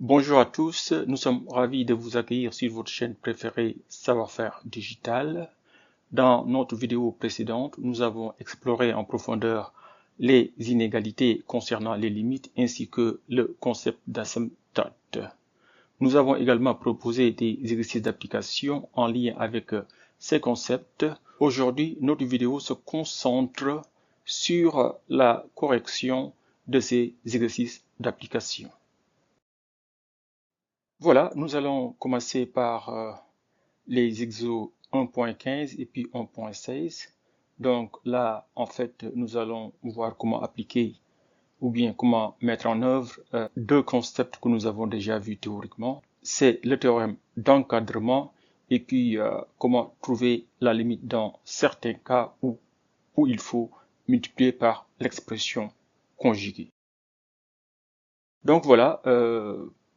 Bonjour à tous, nous sommes ravis de vous accueillir sur votre chaîne préférée Savoir-faire digital. Dans notre vidéo précédente, nous avons exploré en profondeur les inégalités concernant les limites ainsi que le concept d'asymptote. Nous avons également proposé des exercices d'application en lien avec ces concepts. Aujourd'hui, notre vidéo se concentre sur la correction de ces exercices d'application. Voilà, nous allons commencer par les exos 1.15 et puis 1.16. Donc là, en fait, nous allons voir comment appliquer ou bien comment mettre en œuvre deux concepts que nous avons déjà vus théoriquement. C'est le théorème d'encadrement et puis comment trouver la limite dans certains cas où il faut multiplier par l'expression conjuguée. Donc voilà,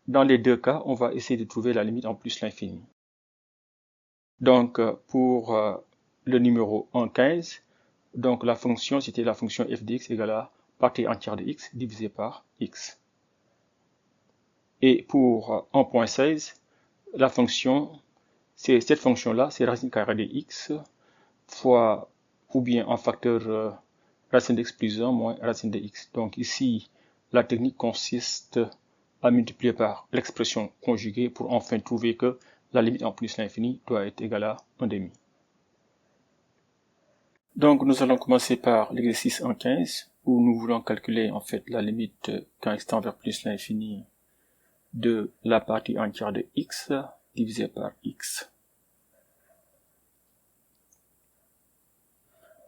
dans les deux cas, on va essayer de trouver la limite en plus l'infini. Donc pour le numéro 1,15, donc la fonction, c'était la fonction f de x égale à partie entière de x divisé par x. Et pour 1.16, la fonction, c'est cette fonction-là, c'est racine carrée de x fois ou bien en facteur racine de x plus 1 moins racine de x. Donc ici, la technique consiste à multiplier par l'expression conjuguée pour enfin trouver que la limite en plus l'infini doit être égale à 1 demi. Donc nous allons commencer par l'exercice 1.15 où nous voulons calculer en fait la limite quand x tend vers plus l'infini de la partie entière de x divisé par x.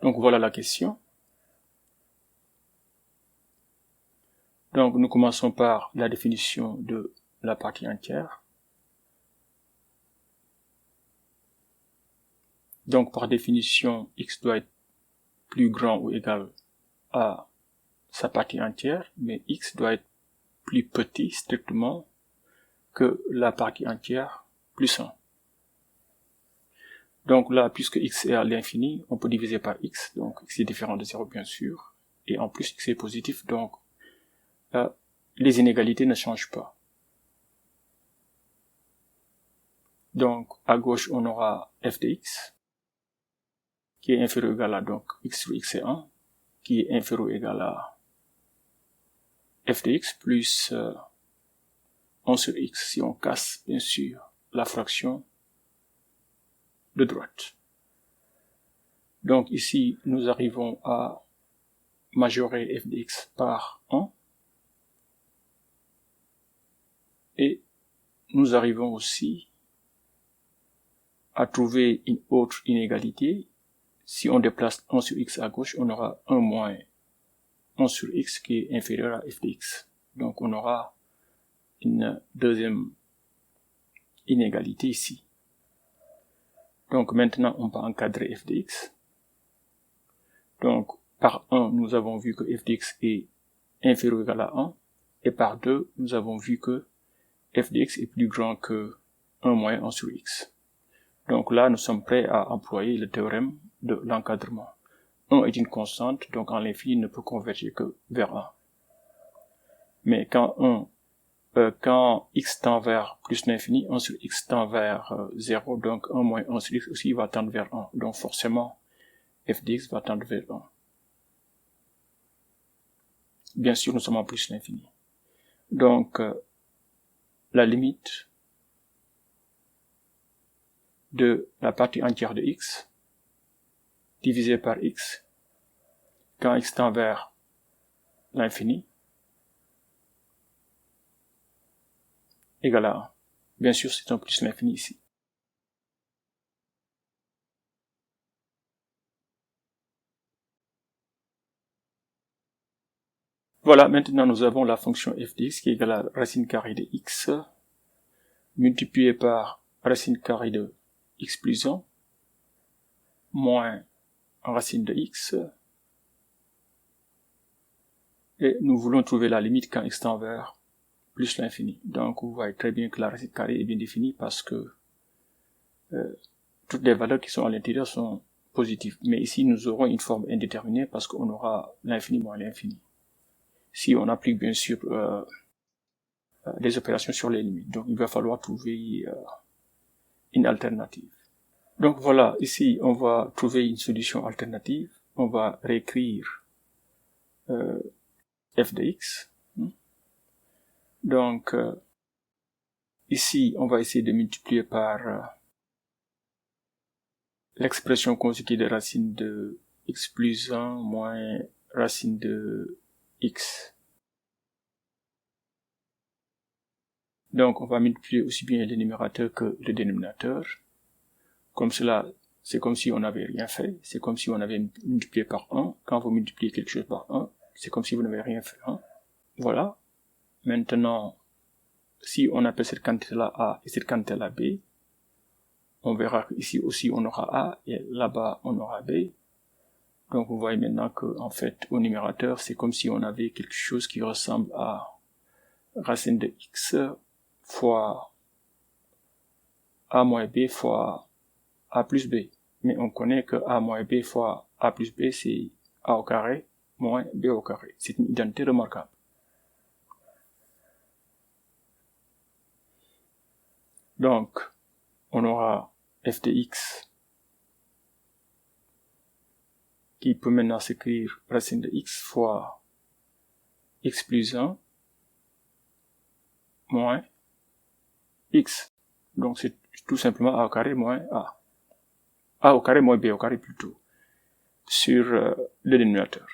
Donc voilà la question. Donc nous commençons par la définition de la partie entière. Donc par définition, x doit être plus grand ou égal à sa partie entière, mais x doit être plus petit strictement que la partie entière plus 1. Donc là, puisque x est à l'infini, on peut diviser par x, donc x est différent de 0 bien sûr, et en plus x est positif, donc là, les inégalités ne changent pas. Donc à gauche, on aura f de x, qui est inférieur ou égal à donc x sur x est 1, qui est inférieur ou égal à f de x plus 1 sur x, si on casse bien sûr la fraction de droite. Donc ici, nous arrivons à majorer f de x par 1, et nous arrivons aussi à trouver une autre inégalité. Si on déplace 1 sur x à gauche, on aura 1 moins 1 sur x qui est inférieur à f de x. Donc on aura une deuxième inégalité ici. Donc maintenant on va encadrer f de x. Donc par 1, nous avons vu que f de x est inférieur ou égal à 1. Et par 2, nous avons vu que f de x est plus grand que 1 moins 1 sur x. Donc là, nous sommes prêts à employer le théorème de l'encadrement. 1 est une constante, donc en l'infini ne peut converger que vers 1. Mais quand x tend vers plus l'infini, 1 sur x tend vers 0, donc 1 moins 1 sur x aussi va tendre vers 1. Donc forcément, f de x va tendre vers 1. Bien sûr, nous sommes en plus l'infini. Donc, la limite de la partie entière de x divisé par x quand x tend vers l'infini égale à 1. Bien sûr, c'est un plus l'infini ici. Voilà, maintenant nous avons la fonction f de x qui est égale à racine carrée de x multiplié par racine carrée de x plus 1 moins racine de x, et nous voulons trouver la limite quand x tend vers plus l'infini. Donc vous voyez très bien que la racine carrée est bien définie parce que toutes les valeurs qui sont à l'intérieur sont positives. Mais ici nous aurons une forme indéterminée parce qu'on aura l'infini moins l'infini. Si on applique bien sûr des opérations sur les limites. Donc il va falloir trouver une alternative. Donc voilà, ici on va trouver une solution alternative. On va réécrire f de x. Donc ici on va essayer de multiplier par l'expression conjuguée de racine de x plus 1 moins racine de x. Donc on va multiplier aussi bien le numérateur que le dénominateur. Comme cela, c'est comme si on n'avait rien fait. C'est comme si on avait multiplié par 1. Quand vous multipliez quelque chose par 1, c'est comme si vous n'avez rien fait. Voilà. Maintenant, si on appelle cette quantité-là A et cette quantité-là B, on verra qu'ici aussi on aura A et là-bas on aura B. Donc vous voyez maintenant que, en fait, au numérateur, c'est comme si on avait quelque chose qui ressemble à racine de x fois A moins B fois A plus B. Mais on connaît que A moins B fois A plus B, c'est A au carré moins B au carré. C'est une identité remarquable. Donc, on aura f de x qui peut maintenant s'écrire racine de x fois x plus 1 moins x. Donc c'est tout simplement a au carré moins a. A au carré moins b au carré plutôt. Sur le dénominateur.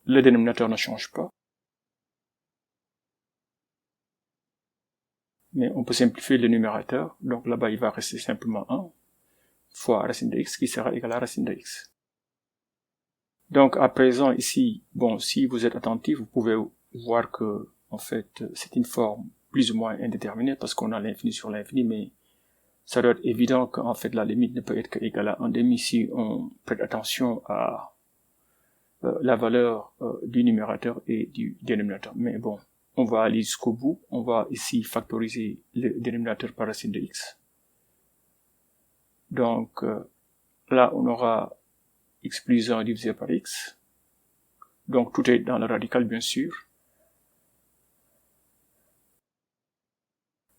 Le dénominateur ne change pas. Mais on peut simplifier le numérateur. Donc là-bas il va rester simplement 1 fois racine de x qui sera égal à racine de x. Donc à présent ici, bon, si vous êtes attentif, vous pouvez voir que en fait c'est une forme plus ou moins indéterminée parce qu'on a l'infini sur l'infini, mais ça doit être évident qu'en fait la limite ne peut être qu'égale à 1/2 si on prête attention à la valeur du numérateur et du dénominateur. Mais bon, on va aller jusqu'au bout. On va ici factoriser le dénominateur par racine de x. Donc là on aura x plus 1 divisé par x. Donc tout est dans le radical bien sûr.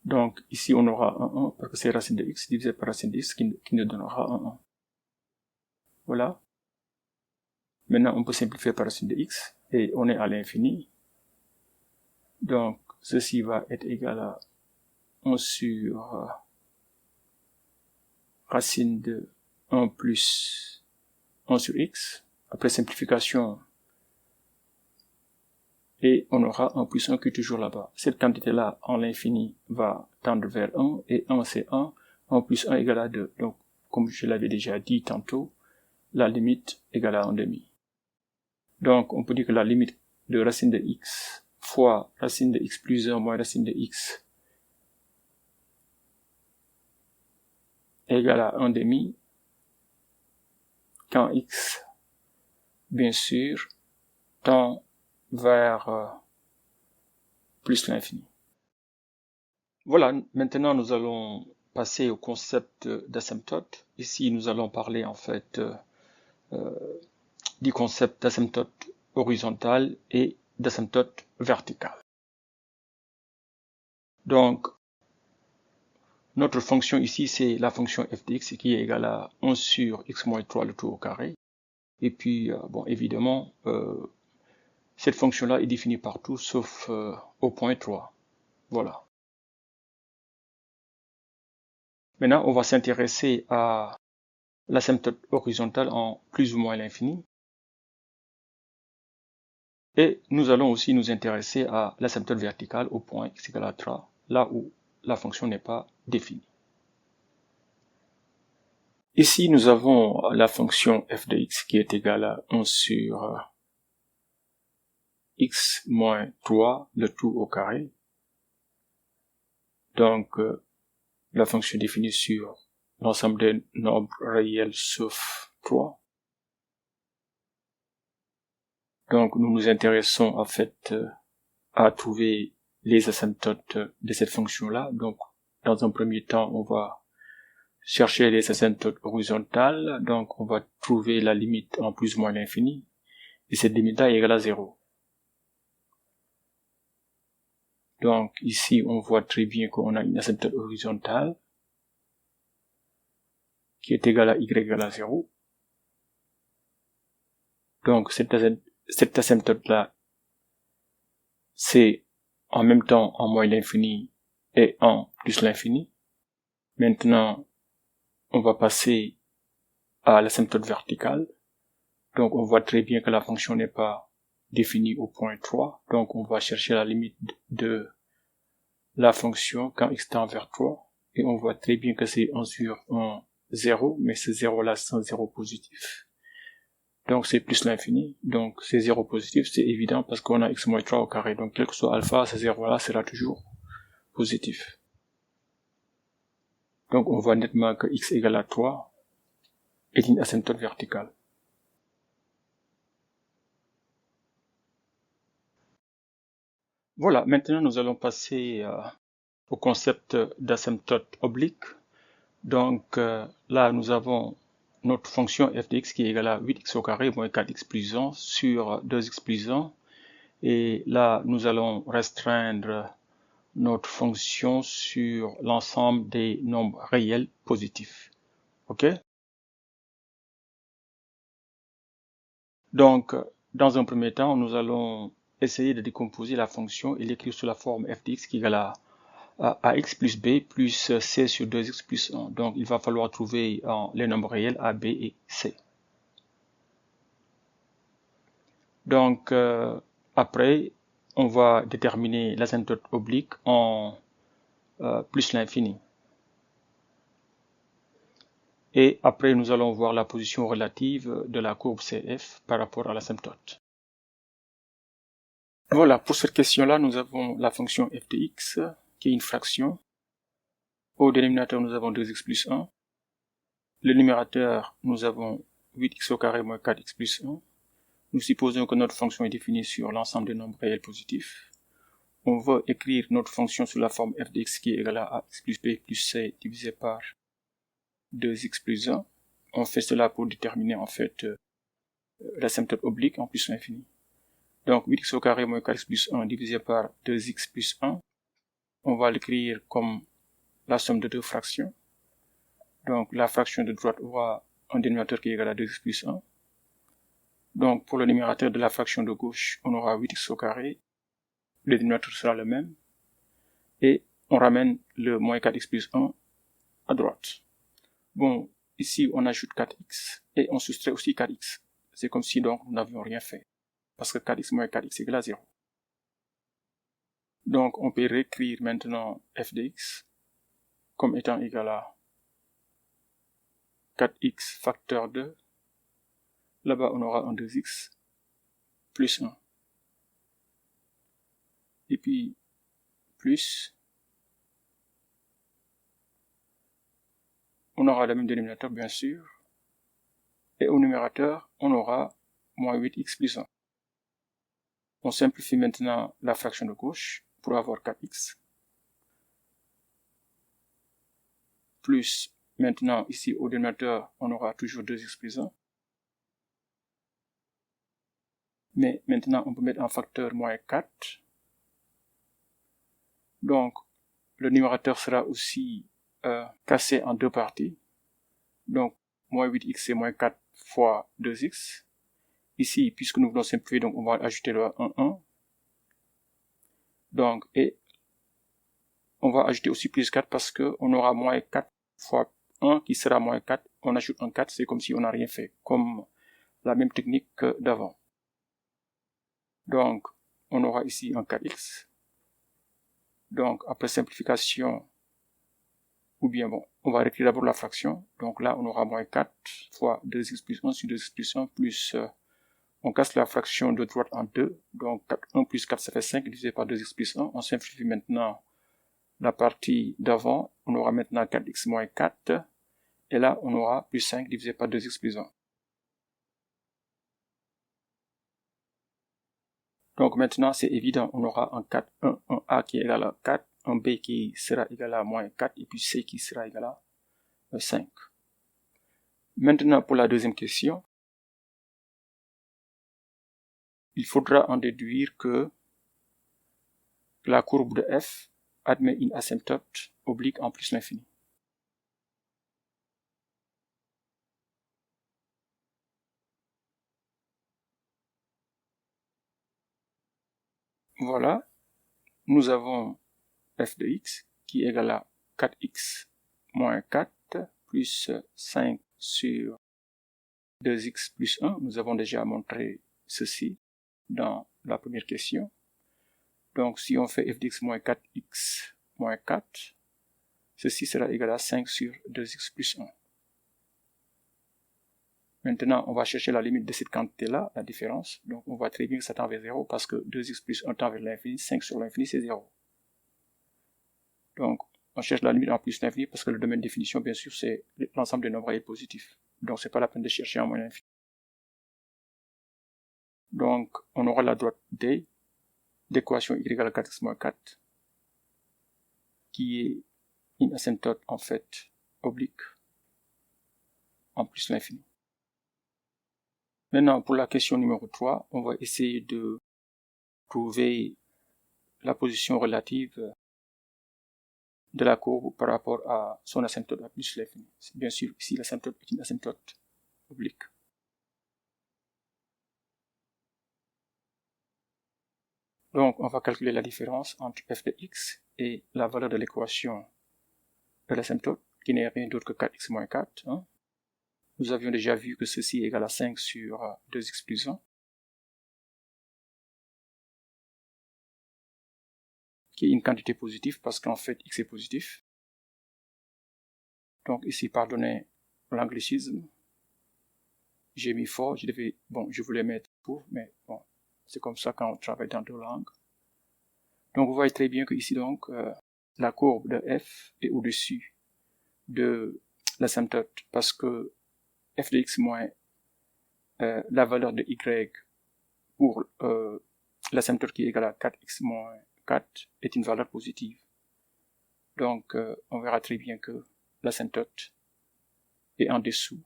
Donc ici on aura 1 parce que c'est racine de x divisé par racine de x qui nous donnera 1. Voilà. Maintenant on peut simplifier par racine de x et on est à l'infini. Donc ceci va être égal à 1 sur racine de 1 plus 1 sur x. Après simplification, et on aura 1 plus 1 qui est toujours là-bas. Cette quantité-là, en l'infini, va tendre vers 1, et 1 c'est 1, 1 plus 1 égale à 2. Donc, comme je l'avais déjà dit tantôt, la limite égale à 1/2. Donc, on peut dire que la limite de racine de x fois racine de x plus 1 moins racine de x égale à 1/2 quand x, bien sûr, tend vers plus l'infini. Voilà, maintenant nous allons passer au concept d'asymptote. Ici nous allons parler en fait du concept d'asymptote horizontale et d'asymptote verticale. Donc notre fonction ici c'est la fonction f de x qui est égale à 1 sur x moins 3 le tout au carré. Et puis bon évidemment cette fonction-là est définie partout sauf au point 3. Voilà. Maintenant, on va s'intéresser à l'asymptote horizontale en plus ou moins l'infini. Et nous allons aussi nous intéresser à l'asymptote verticale au point x égale à 3, là où la fonction n'est pas définie. Ici, nous avons la fonction f de x qui est égale à 1 sur x moins 3, le tout au carré. Donc, la fonction définie sur l'ensemble des nombres réels sauf 3. Donc, nous nous intéressons en fait à trouver les asymptotes de cette fonction-là. Donc, dans un premier temps, on va chercher les asymptotes horizontales. Donc, on va trouver la limite en plus ou moins l'infini. Et cette limite-là est égale à 0. Donc ici, on voit très bien qu'on a une asymptote horizontale qui est égale à y égale à 0. Donc cette asymptote-là, c'est en même temps en moins l'infini et en plus l'infini. Maintenant, on va passer à l'asymptote verticale. Donc on voit très bien que la fonction n'est pas définie au point 3. Donc on va chercher la limite de la fonction quand x tend vers 3. Et on voit très bien que c'est 1 sur 1, 0, mais ce 0-là, c'est un 0 positif. Donc c'est plus l'infini. Donc c'est 0 positif, c'est évident parce qu'on a x moins 3 au carré. Donc quel que soit alpha, ce 0-là sera toujours positif. Donc on voit nettement que x égale à 3 est une asymptote verticale. Voilà, maintenant nous allons passer au concept d'asymptote oblique. Donc là nous avons notre fonction f de x qui est égale à 8x au carré moins 4x plus 1 sur 2x plus 1. Et là nous allons restreindre notre fonction sur l'ensemble des nombres réels positifs. Ok? Donc, dans un premier temps, nous allons essayer de décomposer la fonction et l'écrire sous la forme f de x qui est égale à x plus b plus c sur 2x plus 1. Donc, il va falloir trouver les nombres réels a, b et c. Donc, après, on va déterminer l'asymptote oblique en plus l'infini. Et après, nous allons voir la position relative de la courbe CF par rapport à l'asymptote. Voilà, pour cette question-là, nous avons la fonction f de x, qui est une fraction. Au dénominateur, nous avons 2x plus 1. Le numérateur, nous avons 8x au carré moins 4x plus 1. Nous supposons que notre fonction est définie sur l'ensemble des nombres réels positifs. On va écrire notre fonction sous la forme f de x qui est égale à x plus b plus c divisé par 2x plus 1. On fait cela pour déterminer en fait l'asymptote oblique en plus l'infini. Donc 8x au carré moins 4x plus 1 divisé par 2x plus 1. On va l'écrire comme la somme de deux fractions. Donc la fraction de droite aura un dénominateur qui est égal à 2x plus 1. Donc pour le numérateur de la fraction de gauche, on aura 8x au carré. Le dénominateur sera le même. Et on ramène le moins 4x plus 1 à droite. Bon, ici on ajoute 4x et on soustrait aussi 4x. C'est comme si donc nous n'avions rien fait. Parce que 4x moins 4x égale à 0. Donc on peut réécrire maintenant f de x comme étant égal à 4x facteur 2. Là-bas on aura un 2x plus 1. Et puis plus, on aura le même dénominateur bien sûr. Et au numérateur, on aura moins 8x plus 1. On simplifie maintenant la fraction de gauche pour avoir 4x. Plus, maintenant ici au dénominateur, on aura toujours 2x plus 1. Mais maintenant, on peut mettre un facteur moins 4. Donc, le numérateur sera aussi cassé en deux parties. Donc, moins 8x c'est moins 4 fois 2x. Ici, puisque nous voulons simplifier, donc on va ajouter le 1. Donc, et on va ajouter aussi plus 4 parce qu'on aura moins 4 fois 1 qui sera moins 4. On ajoute un 4, c'est comme si on n'a rien fait, comme la même technique que d'avant. Donc, on aura ici un 4x. Donc, après simplification, ou bien bon, on va réécrire d'abord la fraction. Donc là, on aura moins 4 fois 2x plus 1 sur 2x plus 1 plus... on casse la fraction de droite en 2. Donc 1 plus 4, ça fait 5 divisé par 2x plus 1. On simplifie maintenant la partie d'avant. On aura maintenant 4x moins 4. Et là, on aura plus 5 divisé par 2x plus 1. Donc maintenant, c'est évident. On aura un 4, un A qui est égal à 4. Un B qui sera égal à moins 4 et puis C qui sera égal à 5. Maintenant, pour la deuxième question, il faudra en déduire que la courbe de f admet une asymptote oblique en plus l'infini. Voilà, nous avons f de x qui est égal à 4x moins 4 plus 5 sur 2x plus 1. Nous avons déjà montré ceci dans la première question. Donc, si on fait f de x moins 4x moins 4, ceci sera égal à 5 sur 2x plus 1. Maintenant, on va chercher la limite de cette quantité-là, la différence. Donc, on voit très bien que ça tend vers 0 parce que 2x plus 1 tend vers l'infini, 5 sur l'infini, c'est 0. Donc, on cherche la limite en plus l'infini parce que le domaine de définition, bien sûr, c'est l'ensemble des nombres réels positifs. Donc, c'est pas la peine de chercher en moins l'infini. Donc, on aura la droite D d'équation y égale à 4x moins 4 qui est une asymptote, en fait, oblique en plus l'infini. Maintenant, pour la question numéro 3, on va essayer de trouver la position relative de la courbe par rapport à son asymptote à plus l'infini. Bien sûr, ici, l'asymptote est une asymptote oblique. Donc, on va calculer la différence entre f de x et la valeur de l'équation de l'asymptote, qui n'est rien d'autre que 4x moins 4. Nous avions déjà vu que ceci est égal à 5 sur 2x plus 1, qui est une quantité positive parce qu'en fait x est positif. Donc ici, pardonnez l'anglicisme, j'ai mis fort, je voulais mettre pour, mais bon, c'est comme ça quand on travaille dans deux langues. Donc vous voyez très bien que ici donc, la courbe de f est au-dessus de l'asymptote parce que f de x moins la valeur de y pour l'asymptote qui est égal à 4x moins 4 est une valeur positive. Donc, on verra très bien que l'asymptote est en dessous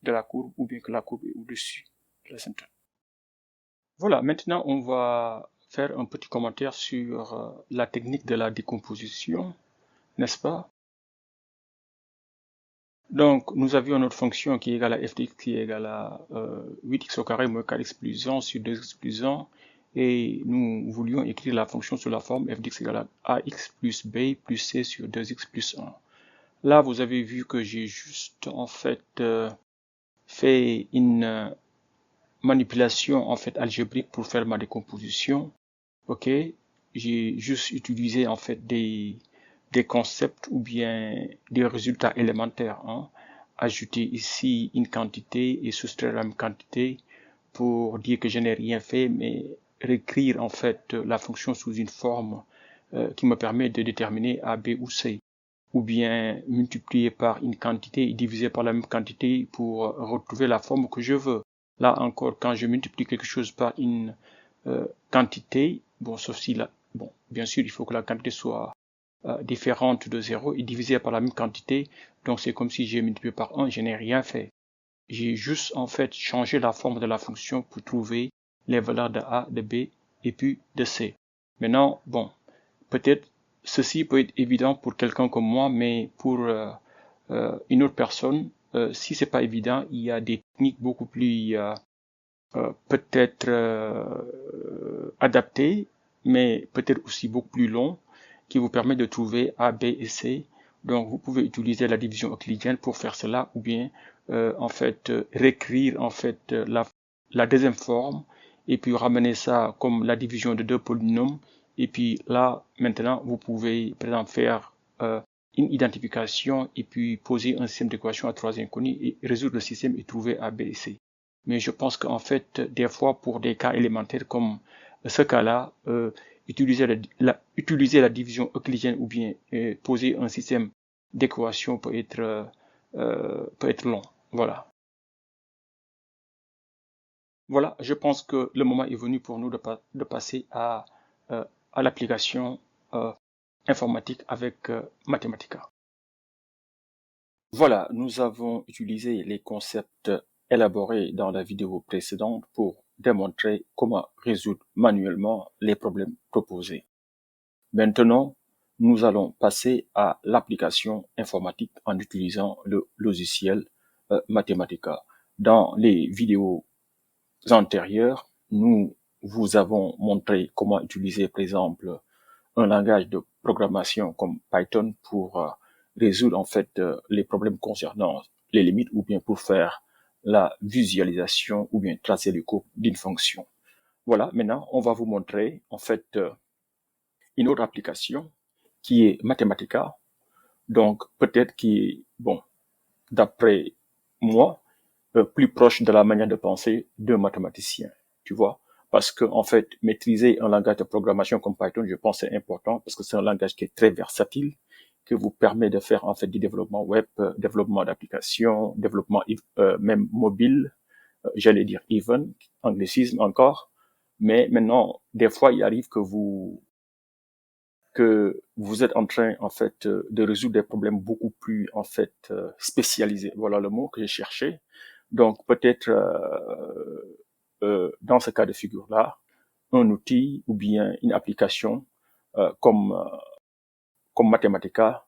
de la courbe ou bien que la courbe est au-dessus de l'asymptote. Voilà, maintenant on va faire un petit commentaire sur la technique de la décomposition, n'est-ce pas? Donc, nous avions notre fonction qui est égale à f de x qui est égale à 8x au carré moins 4x plus 1 sur 2x plus 1. Et nous voulions écrire la fonction sous la forme f de x égale à ax plus b plus c sur 2x plus 1. Là, vous avez vu que j'ai juste en fait fait une manipulation en fait algébrique pour faire ma décomposition. Ok, j'ai juste utilisé en fait des concepts ou bien des résultats élémentaires. Ajouter ici une quantité et soustraire la même quantité pour dire que je n'ai rien fait, mais réécrire en fait la fonction sous une forme qui me permet de déterminer A, B ou C, ou bien multiplier par une quantité et diviser par la même quantité pour retrouver la forme que je veux. Là encore, quand je multiplie quelque chose par une quantité, bon, sauf si bien sûr, il faut que la quantité soit différente de 0 et divisée par la même quantité, donc c'est comme si j'ai multiplié par 1, je n'ai rien fait. J'ai juste en fait changé la forme de la fonction pour trouver les valeurs de A, de B et puis de C. Maintenant, bon, peut-être ceci peut être évident pour quelqu'un comme moi, mais pour une autre personne, si c'est pas évident, il y a des techniques beaucoup plus peut-être adaptées, mais peut-être aussi beaucoup plus longues, qui vous permettent de trouver A, B et C. Donc vous pouvez utiliser la division euclidienne pour faire cela, ou bien en fait réécrire en fait la deuxième forme et puis ramener ça comme la division de deux polynômes. Et puis là maintenant vous pouvez par exemple faire une identification et puis poser un système d'équation à trois inconnus et résoudre le système et trouver A, B et C. Mais je pense qu'en fait des fois pour des cas élémentaires comme ce cas-là, utiliser la division euclidienne ou bien poser un système d'équation peut être long. Voilà. Voilà, je pense que le moment est venu pour nous de passer à l'application informatique avec Mathematica. Voilà, nous avons utilisé les concepts élaborés dans la vidéo précédente pour démontrer comment résoudre manuellement les problèmes proposés. Maintenant, nous allons passer à l'application informatique en utilisant le logiciel Mathematica. Dans les vidéos antérieures, nous vous avons montré comment utiliser, par exemple, un langage de programmation comme Python pour résoudre en fait les problèmes concernant les limites ou bien pour faire la visualisation ou bien tracer le code d'une fonction. Voilà, maintenant on va vous montrer en fait une autre application qui est Mathematica, donc peut-être qui est, bon, d'après moi, plus proche de la manière de penser d'un mathématicien, tu vois. Parce que, en fait, maîtriser un langage de programmation comme Python, je pense, c'est important parce que c'est un langage qui est très versatile, qui vous permet de faire, en fait, du développement web, développement d'applications, développement même mobile, j'allais dire even, anglicisme encore. Mais maintenant, des fois, il arrive que vous êtes en train, en fait, de résoudre des problèmes beaucoup plus, en fait, spécialisés. Voilà le mot que j'ai cherché. Donc, peut-être, dans ce cas de figure-là, un outil ou bien une application comme Mathematica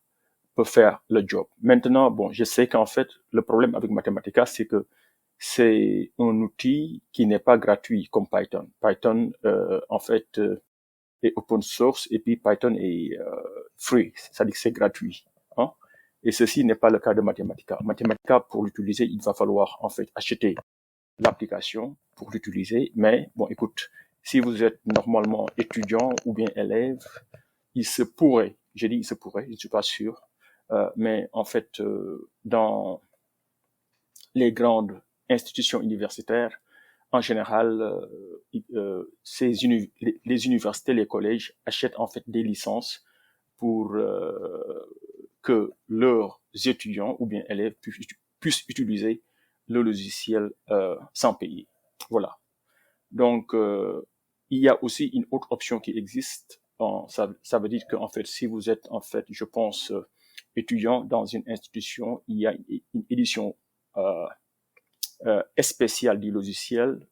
peut faire le job. Maintenant, bon, je sais qu'en fait, le problème avec Mathematica, c'est que c'est un outil qui n'est pas gratuit comme Python. Python, en fait, est open source et puis Python est free, c'est-à-dire que c'est gratuit. Hein? Et ceci n'est pas le cas de Mathematica. Mathematica, pour l'utiliser, il va falloir en fait acheter l'application pour l'utiliser. Mais bon, écoute, si vous êtes normalement étudiant ou bien élève, il se pourrait, j'ai dit il se pourrait, je ne suis pas sûr, mais en fait, dans les grandes institutions universitaires, en général, les universités, les collèges achètent en fait des licences pour que leurs étudiants ou bien élèves puissent utiliser le logiciel sans payer. Voilà. Donc, il y a aussi une autre option qui existe. Ça veut dire qu'en fait, si vous êtes en fait, je pense, étudiant dans une institution, il y a une édition spéciale du logiciel,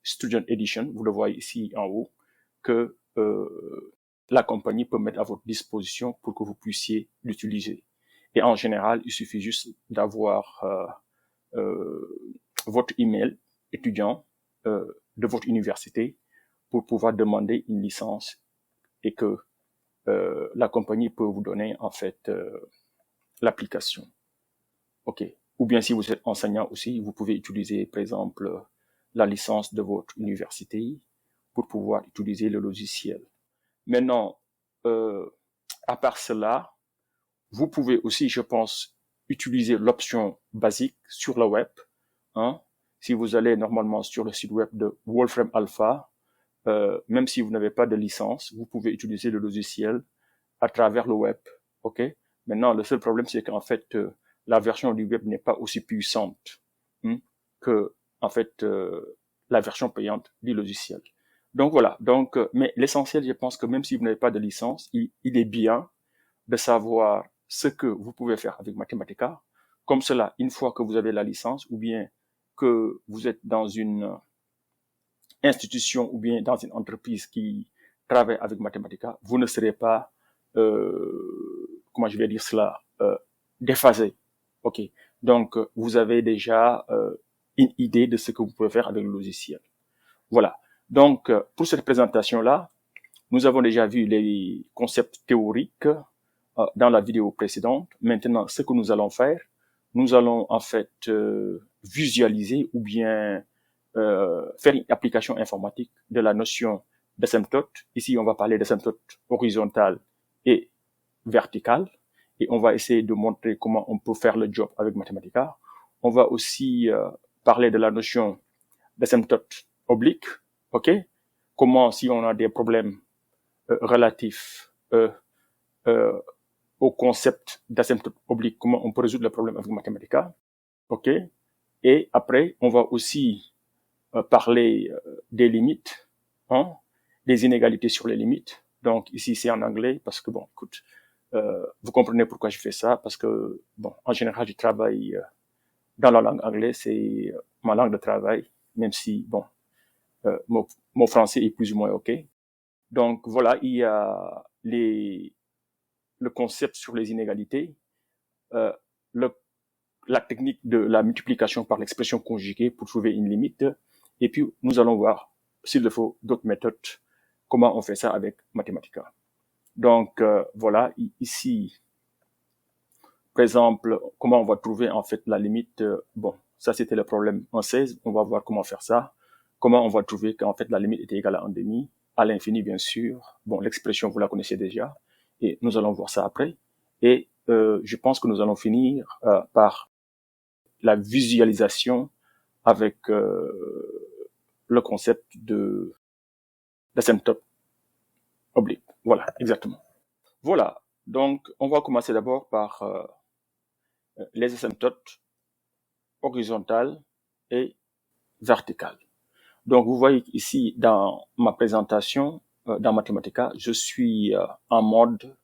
Student Edition, vous le voyez ici en haut, que la compagnie peut mettre à votre disposition pour que vous puissiez l'utiliser. Et en général, il suffit juste d'avoir votre email étudiant de votre université pour pouvoir demander une licence et que la compagnie peut vous donner en fait l'application. OK. Ou bien si vous êtes enseignant aussi, vous pouvez utiliser par exemple la licence de votre université pour pouvoir utiliser le logiciel. Maintenant, à part cela, vous pouvez aussi, je pense, utiliser l'option basique sur le web. Hein. Si vous allez normalement sur le site web de Wolfram Alpha, même si vous n'avez pas de licence, vous pouvez utiliser le logiciel à travers le web. Ok. Maintenant, le seul problème, c'est qu'en fait, la version du web n'est pas aussi puissante que, en fait, la version payante du logiciel. Donc voilà. Donc, mais l'essentiel, je pense que même si vous n'avez pas de licence, il est bien de savoir ce que vous pouvez faire avec Mathematica. Comme cela, une fois que vous avez la licence, ou bien que vous êtes dans une institution ou bien dans une entreprise qui travaille avec Mathematica, vous ne serez pas, comment je vais dire cela, déphasé. Ok. Donc, vous avez déjà une idée de ce que vous pouvez faire avec le logiciel. Voilà. Donc, pour cette présentation-là, nous avons déjà vu les concepts théoriques dans la vidéo précédente. Maintenant, ce que nous allons faire, nous allons en fait visualiser ou bien faire une application informatique de la notion d'asymptote. Ici, on va parler d'asymptote horizontale et verticale. Et on va essayer de montrer comment on peut faire le job avec Mathematica. On va aussi parler de la notion d'asymptote oblique. OK? Comment, si on a des problèmes relatifs au concept d'asymptote oblique, comment on peut résoudre le problème avec Mathematica. OK? Et après, on va aussi parler des limites, hein, des inégalités sur les limites. Donc ici c'est en anglais parce que bon, écoute, vous comprenez pourquoi je fais ça parce que bon, en général je travaille dans la langue anglaise, c'est ma langue de travail, même si bon, mon français est plus ou moins ok. Donc voilà, il y a le concept sur les inégalités, euh, le, la technique de la multiplication par l'expression conjuguée pour trouver une limite, et puis nous allons voir, s'il le faut, d'autres méthodes, comment on fait ça avec Mathematica. Donc voilà, ici, par exemple, comment on va trouver en fait la limite. Bon, ça c'était le problème en 16. On va voir comment faire ça. Comment on va trouver qu'en fait la limite était égale à 1/2, à l'infini bien sûr. Bon, l'expression vous la connaissez déjà et nous allons voir ça après. Et je pense que nous allons finir par la visualisation avec le concept de d'asymptote oblique. Voilà, exactement. Voilà. Donc, on va commencer d'abord par les asymptotes horizontales et verticales. Donc, vous voyez ici dans ma présentation, dans Mathematica, je suis en mode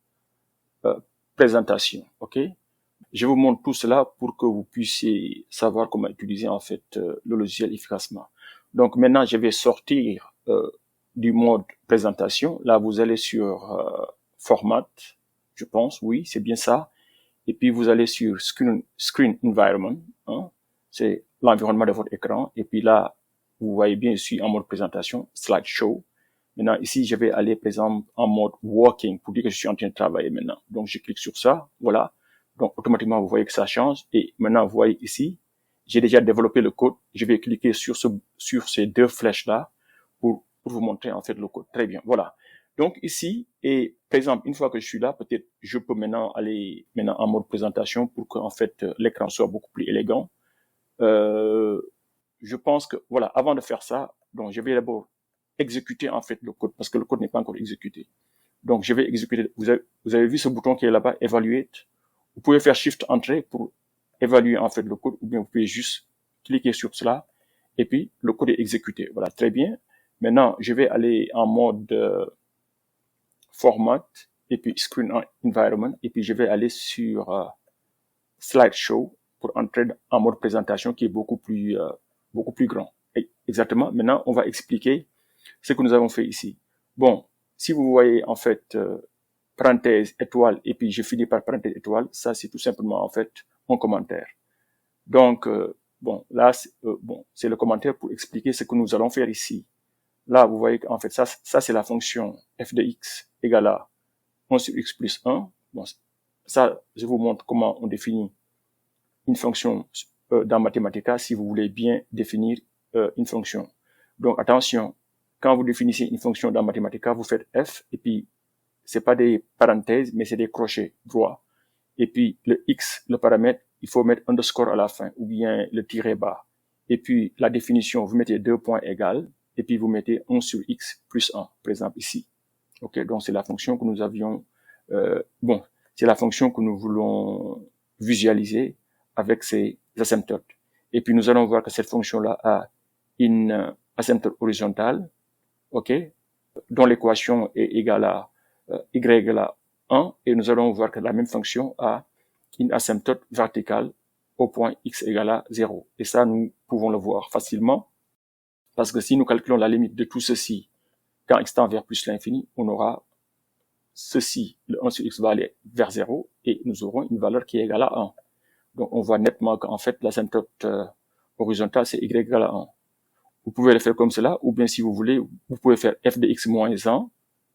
présentation. Ok, je vous montre tout cela pour que vous puissiez savoir comment utiliser en fait le logiciel efficacement. Donc, maintenant, je vais sortir du mode présentation. Là, vous allez sur Format, je pense, oui, c'est bien ça. Et puis, vous allez sur Screen Environment, hein, c'est l'environnement de votre écran. Et puis là, vous voyez bien, je suis en mode présentation, slideshow. Maintenant, ici, je vais aller, par exemple, en mode working pour dire que je suis en train de travailler maintenant. Donc, je clique sur ça, voilà. Donc, automatiquement, vous voyez que ça change. Et maintenant, vous voyez ici, j'ai déjà développé le code. Je vais cliquer sur ces deux flèches-là pour vous montrer, en fait, le code. Très bien, voilà. Donc, ici, et par exemple, une fois que je suis là, peut-être je peux maintenant aller en mode présentation pour que, en fait, l'écran soit beaucoup plus élégant. Je pense que, voilà, avant de faire ça, donc, je vais d'abord exécuter, en fait, le code, parce que le code n'est pas encore exécuté. Donc, je vais exécuter. Vous avez vu ce bouton qui est là-bas, Evaluate. Vous pouvez faire Shift Entrée pour évaluer, en fait, le code, ou bien vous pouvez juste cliquer sur cela, et puis, le code est exécuté. Voilà, très bien. Maintenant, je vais aller en mode Format, et puis Screen Environment, et puis je vais aller sur Slideshow pour entrer en mode présentation qui est beaucoup plus grand. Et exactement. Maintenant, on va expliquer ce que nous avons fait ici. Bon, si vous voyez en fait parenthèse étoile et puis je finis par parenthèse étoile, ça c'est tout simplement en fait mon commentaire. Donc bon, là c'est le commentaire pour expliquer ce que nous allons faire ici. Là, vous voyez qu'en fait ça c'est la fonction f de x égale à 1 sur x plus 1. Bon, ça, je vous montre comment on définit une fonction dans Mathematica si vous voulez bien définir une fonction. Donc, attention, quand vous définissez une fonction dans Mathematica, vous faites f et puis c'est pas des parenthèses, mais c'est des crochets droits. Et puis, le x, le paramètre, il faut mettre underscore à la fin ou bien le tiret bas. Et puis, la définition, vous mettez 2 points égales et puis vous mettez 1 sur x plus 1, par exemple ici. Ok, donc c'est la fonction que nous avions, c'est la fonction que nous voulons visualiser avec ces asymptotes. Et puis nous allons voir que cette fonction-là a une asymptote horizontale, ok, dont l'équation est égale à y égale à 1, et nous allons voir que la même fonction a une asymptote verticale au point x égale à 0. Et ça, nous pouvons le voir facilement, parce que si nous calculons la limite de tout ceci, quand x tend vers plus l'infini, on aura ceci, le 1 sur x va aller vers 0, et nous aurons une valeur qui est égale à 1. Donc, on voit nettement qu'en fait, l'asymptote horizontale, c'est y égale à 1. Vous pouvez le faire comme cela, ou bien si vous voulez, vous pouvez faire f de x moins 1,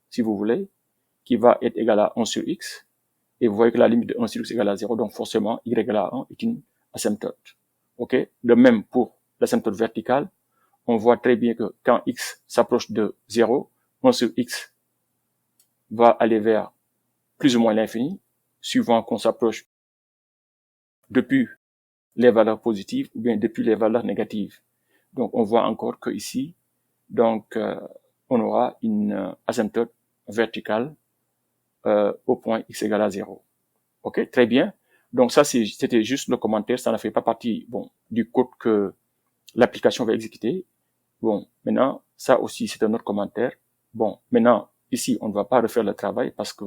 si vous voulez, qui va être égal à 1 sur x, et vous voyez que la limite de 1 sur x égale à 0, donc forcément, y égale à 1 est une asymptote. Ok? De même pour l'asymptote verticale, on voit très bien que quand x s'approche de 0, 1 sur x va aller vers plus ou moins l'infini, suivant qu'on s'approche depuis les valeurs positives ou bien depuis les valeurs négatives. Donc, on voit encore que ici, donc, on aura une asymptote verticale au point x égale à 0. Ok, très bien. Donc, ça, c'était juste le commentaire. Ça ne fait pas partie, du code que l'application va exécuter. Bon, maintenant, ça aussi, c'est un autre commentaire. Bon, maintenant, ici, on ne va pas refaire le travail parce que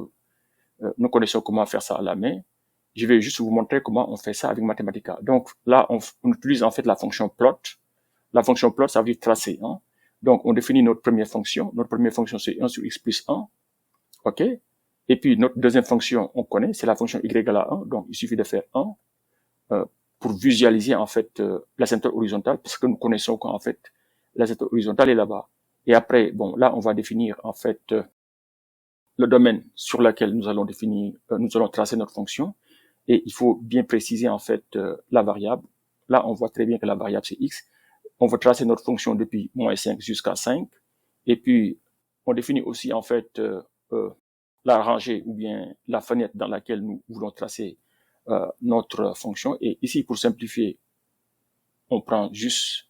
nous connaissons comment faire ça à la main. Je vais juste vous montrer comment on fait ça avec Mathematica. Donc là, on utilise en fait la fonction plot. La fonction plot, ça veut dire tracer. Hein? Donc, on définit notre première fonction. Notre première fonction, c'est 1 sur x plus 1. OK? Et puis, notre deuxième fonction, on connaît, c'est la fonction y égale à 1. Donc, il suffit de faire 1 pour visualiser, en fait, l'asymptote horizontale, parce que nous connaissons qu'en fait, l'asymptote horizontale est là-bas. Et après, bon, là, on va définir, en fait, le domaine sur lequel nous allons tracer notre fonction. Et il faut bien préciser, en fait, la variable. Là, on voit très bien que la variable, c'est x. On va tracer notre fonction depuis moins 5 jusqu'à 5. Et puis, on définit aussi, en fait, la rangée ou bien la fenêtre dans laquelle nous voulons tracer notre fonction. Et ici, pour simplifier, on prend juste,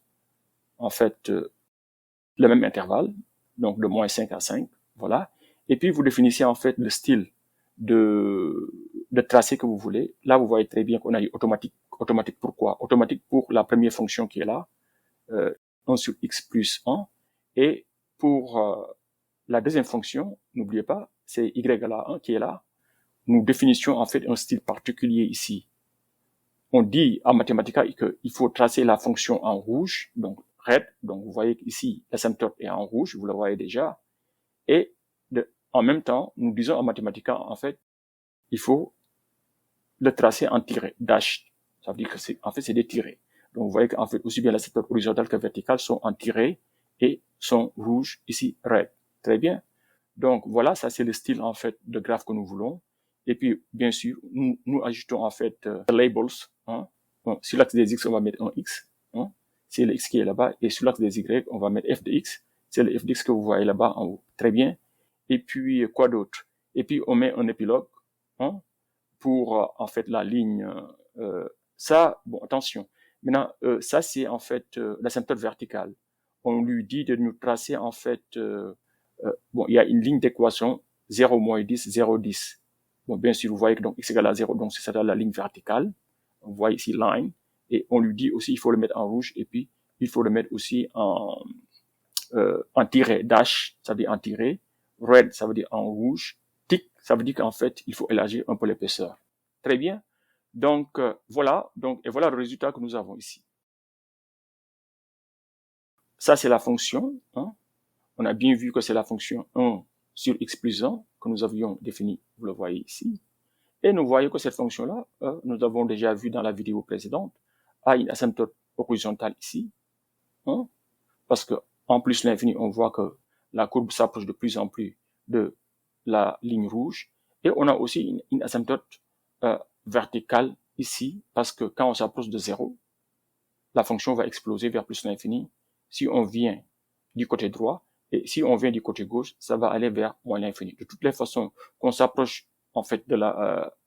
en fait, le même intervalle, donc de moins 5 à 5, voilà. Et puis, vous définissez, en fait, le style de tracé que vous voulez. Là, vous voyez très bien qu'on a eu automatique. Automatique pourquoi? Automatique pour la première fonction qui est là, 1 sur x plus 1. Et pour la deuxième fonction, n'oubliez pas, c'est y égale à 1 qui est là. Nous définissions en fait un style particulier ici. On dit en Mathematica qu'il faut tracer la fonction en rouge, donc red. Donc vous voyez qu'ici, l'asymptote est en rouge, vous le voyez déjà. Et en même temps, nous disons en Mathematica, en fait, il faut le tracer en tiré, dash. Ça veut dire que c'est des tirés. Donc vous voyez qu'en fait, aussi bien l'asymptote horizontal que vertical sont en tiré et sont rouges, ici, red. Très bien. Donc voilà, ça c'est le style en fait de graphe que nous voulons. Et puis bien sûr, nous ajoutons en fait labels. Hein. Bon, sur l'axe des x, on va mettre un x. Hein. C'est le x qui est là-bas. Et sur l'axe des y, on va mettre f de x. C'est le f de x que vous voyez là-bas en haut. Très bien. Et puis quoi d'autre? Et puis on met un épilogue hein, pour en fait la ligne. Ça, bon attention. Maintenant, ça c'est en fait l'asymptote verticale. On lui dit de nous tracer en fait bon, il y a une ligne d'équation 0, moins 10, 0, 10. Bon, bien sûr, vous voyez que donc x égale à 0, donc c'est ça la ligne verticale. On voit ici line. Et on lui dit aussi, il faut le mettre en rouge. Et puis, il faut le mettre aussi en tiré, dash, ça veut dire en tiré. Red, ça veut dire en rouge. Tick, ça veut dire qu'en fait, il faut élargir un peu l'épaisseur. Très bien. Donc, voilà. Donc, et voilà le résultat que nous avons ici. Ça, c'est la fonction. Hein. On a bien vu que c'est la fonction 1 sur x plus 1 que nous avions définie, vous le voyez ici. Et nous voyons que cette fonction-là, nous avons déjà vu dans la vidéo précédente, a une asymptote horizontale ici. Hein, parce que en plus l'infini, on voit que la courbe s'approche de plus en plus de la ligne rouge. Et on a aussi une asymptote verticale ici, parce que quand on s'approche de 0, la fonction va exploser vers plus l'infini. Si on vient du côté droit, et si on vient du côté gauche, ça va aller vers moins l'infini. De toutes les façons, qu'on s'approche en fait de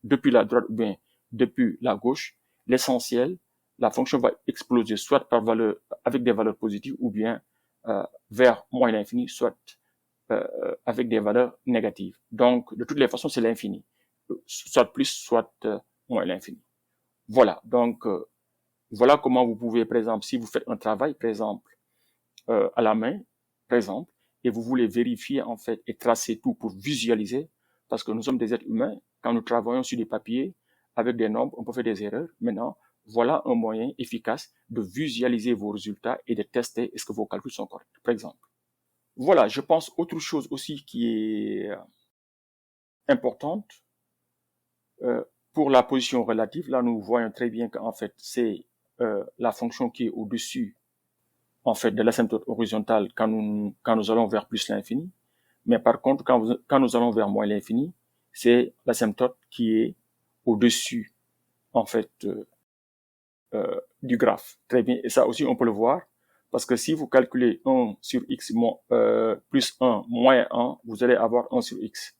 depuis la droite ou bien depuis la gauche, l'essentiel, la fonction va exploser soit par valeur avec des valeurs positives ou bien vers moins l'infini, soit avec des valeurs négatives. Donc, de toutes les façons, c'est l'infini, soit plus, soit moins l'infini. Voilà. Donc, voilà comment vous pouvez, par exemple, si vous faites un travail, par exemple, à la main, par exemple, et vous voulez vérifier en fait et tracer tout pour visualiser, parce que nous sommes des êtres humains, quand nous travaillons sur des papiers avec des nombres, on peut faire des erreurs. Maintenant, voilà un moyen efficace de visualiser vos résultats et de tester est-ce que vos calculs sont corrects, par exemple. Voilà, je pense autre chose aussi qui est importante pour la position relative. Là, nous voyons très bien qu'en fait, c'est la fonction qui est au-dessus en fait de l'asymptote horizontale quand nous allons vers plus l'infini. Mais par contre, quand nous allons vers moins l'infini, c'est l'asymptote qui est au-dessus en fait du graphe. Très bien. Et ça aussi, on peut le voir. Parce que si vous calculez 1 sur x plus 1 moins 1, vous allez avoir 1 sur x.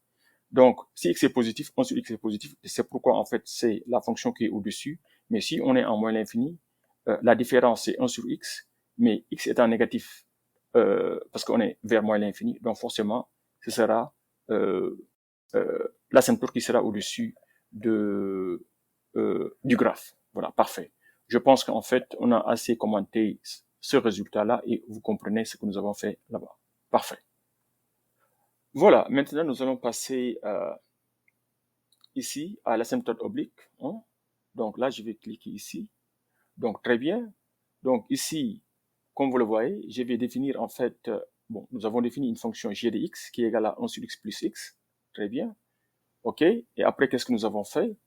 Donc, si x est positif, 1 sur x est positif. C'est pourquoi, en fait, c'est la fonction qui est au-dessus. Mais si on est en moins l'infini, la différence, c'est 1 sur x. Mais x étant négatif, parce qu'on est vers moins l'infini, donc forcément, ce sera l'asymptote qui sera au-dessus du graphe. Voilà, parfait. Je pense qu'en fait, on a assez commenté ce résultat-là et vous comprenez ce que nous avons fait là-bas. Parfait. Voilà, maintenant nous allons passer ici à l'asymptote oblique. Hein. Donc là, je vais cliquer ici. Donc très bien. Donc ici, comme vous le voyez, je vais définir en fait, bon, nous avons défini une fonction g de x qui est égale à 1 sur x plus x. Très bien. OK. Et après, qu'est-ce que nous avons fait?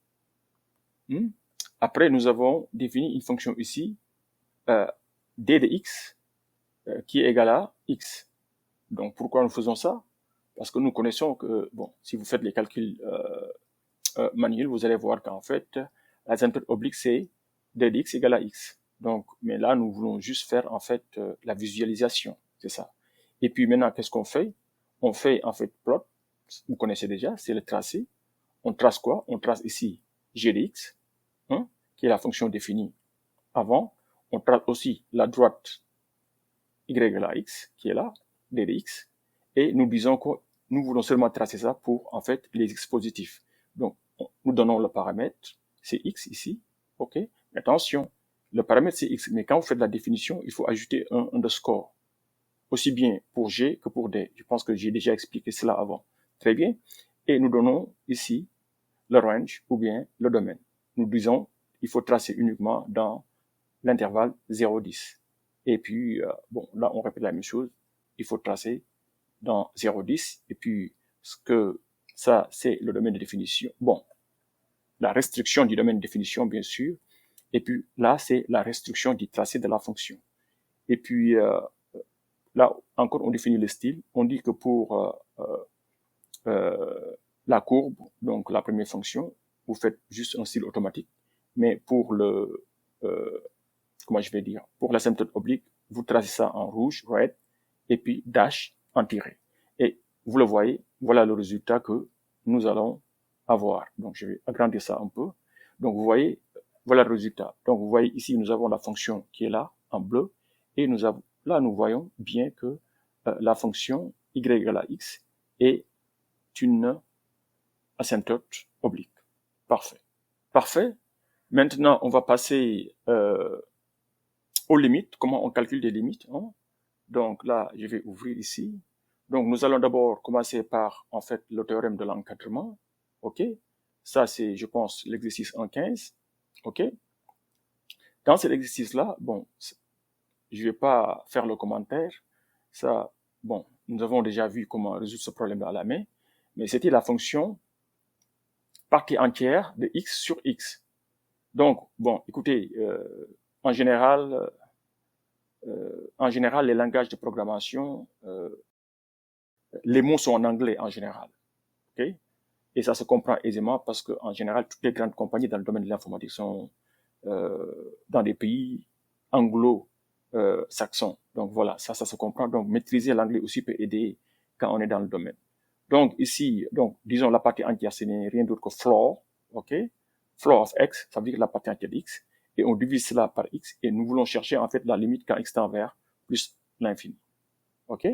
Après, nous avons défini une fonction ici, d de x, qui est égale à x. Donc, pourquoi nous faisons ça? Parce que nous connaissons que, bon, si vous faites les calculs manuels, vous allez voir qu'en fait, l'asymptote oblique, c'est d de x égale à x. Donc, mais là, nous voulons juste faire, en fait, la visualisation. C'est ça. Et puis maintenant, qu'est-ce qu'on fait? On fait, en fait, plot. Vous connaissez déjà, c'est le tracé. On trace quoi? On trace ici g de x, qui est la fonction définie avant. On trace aussi la droite y égale à x, qui est là, d de x. Et nous disons que nous voulons seulement tracer ça pour, en fait, les x positifs. Donc, nous donnons le paramètre, c'est x ici, ok? Mais attention, le paramètre c'est x, mais quand vous faites la définition, il faut ajouter un underscore, aussi bien pour g que pour d. Je pense que j'ai déjà expliqué cela avant. Très bien. Et nous donnons ici le range ou bien le domaine. Nous disons, il faut tracer uniquement dans l'intervalle 0,10. Et puis, bon, là, on répète la même chose. Il faut tracer dans 0,10. Et puis, ça, c'est le domaine de définition. Bon, la restriction du domaine de définition, bien sûr. Et puis, là, c'est la restriction du tracé de la fonction. Et puis, là, encore, on définit le style. On dit que pour la courbe, donc la première fonction, vous faites juste un style automatique. Mais pour le, comment je vais dire, pour l'asymptote oblique, vous tracez ça en rouge, red, et puis dash en tiré. Et vous le voyez, voilà le résultat que nous allons avoir. Donc, je vais agrandir ça un peu. Donc, vous voyez, voilà le résultat. Donc, vous voyez ici, nous avons la fonction qui est là, en bleu, et là, nous voyons bien que la fonction y égale à x est une asymptote oblique. Parfait. Parfait. Maintenant, on va passer aux limites. Comment on calcule des limites, hein? Donc là, je vais ouvrir ici. Donc, nous allons d'abord commencer par, en fait, le théorème de l'encadrement. OK? Ça, c'est, je pense, l'exercice 1.15. OK? Dans cet exercice-là, bon, je vais pas faire le commentaire. Ça, bon, nous avons déjà vu comment résoudre ce problème à la main. Mais c'était la fonction partie entière de x sur x. Donc, bon, écoutez, en général, les langages de programmation, les mots sont en anglais en général. Okay? Et ça se comprend aisément parce que en général, toutes les grandes compagnies dans le domaine de l'informatique sont dans des pays anglo-saxons. Donc voilà, ça se comprend. Donc maîtriser l'anglais aussi peut aider quand on est dans le domaine. Donc ici, donc disons la partie entière, ce n'est rien d'autre que floor, ok? Floor of x, ça veut dire la partie entière de x, et on divise cela par x, et nous voulons chercher en fait la limite quand x tend vers plus l'infini, ok?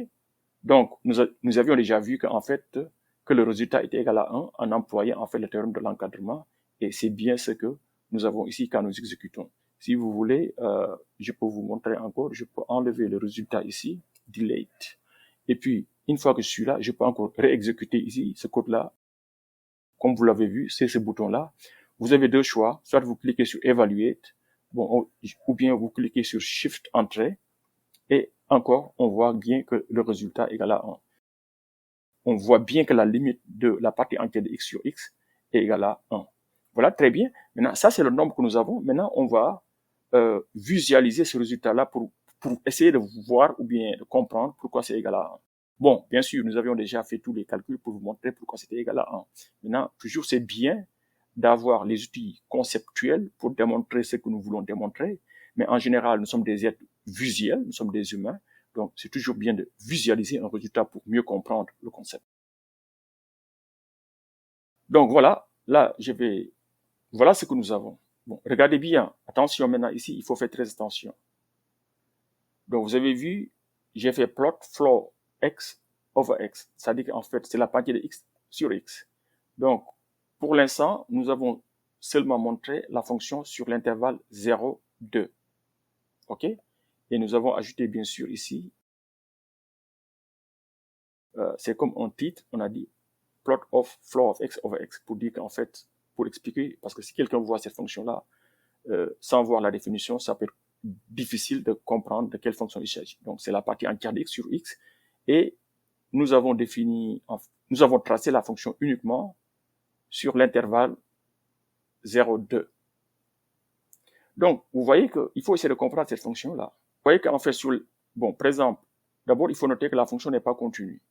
Donc nous avions déjà vu qu'en fait que le résultat était égal à 1 en employant en fait le théorème de l'encadrement, et c'est bien ce que nous avons ici quand nous exécutons. Si vous voulez, je peux vous montrer encore, je peux enlever le résultat ici, delete, et puis une fois que je suis là, je peux encore réexécuter ici ce code-là. Comme vous l'avez vu, c'est ce bouton-là. Vous avez deux choix, soit vous cliquez sur Evaluate, bon, ou bien vous cliquez sur Shift Entrée, et encore, on voit bien que le résultat est égal à 1. On voit bien que la limite de la partie entière de x sur x est égale à 1. Voilà, très bien. Maintenant, ça c'est le nombre que nous avons. Maintenant, on va visualiser ce résultat-là pour essayer de voir ou bien de comprendre pourquoi c'est égal à 1. Bon, bien sûr, nous avions déjà fait tous les calculs pour vous montrer pourquoi c'était égal à 1. Maintenant, toujours c'est bien d'avoir les outils conceptuels pour démontrer ce que nous voulons démontrer, mais en général, nous sommes des êtres visuels, nous sommes des humains, donc c'est toujours bien de visualiser un résultat pour mieux comprendre le concept. Donc voilà, là, voilà ce que nous avons. Bon, regardez bien, attention maintenant ici, il faut faire très attention. Donc vous avez vu, j'ai fait plot floor x over x. C'est-à-dire qu'en fait, c'est la partie de x sur x. Donc, pour l'instant, nous avons seulement montré la fonction sur l'intervalle 0, 2. OK? Et nous avons ajouté, bien sûr, ici, c'est comme un titre, on a dit plot of floor of x over x, pour dire qu'en fait, pour expliquer, parce que si quelqu'un voit cette fonction-là, sans voir la définition, ça peut être difficile de comprendre de quelle fonction il s'agit. Donc, c'est la partie entière de x sur x. Et nous avons tracé la fonction uniquement sur l'intervalle 0, 2. Donc, vous voyez qu'il faut essayer de comprendre cette fonction-là. Vous voyez qu'en fait, par exemple, d'abord, il faut noter que la fonction n'est pas continue.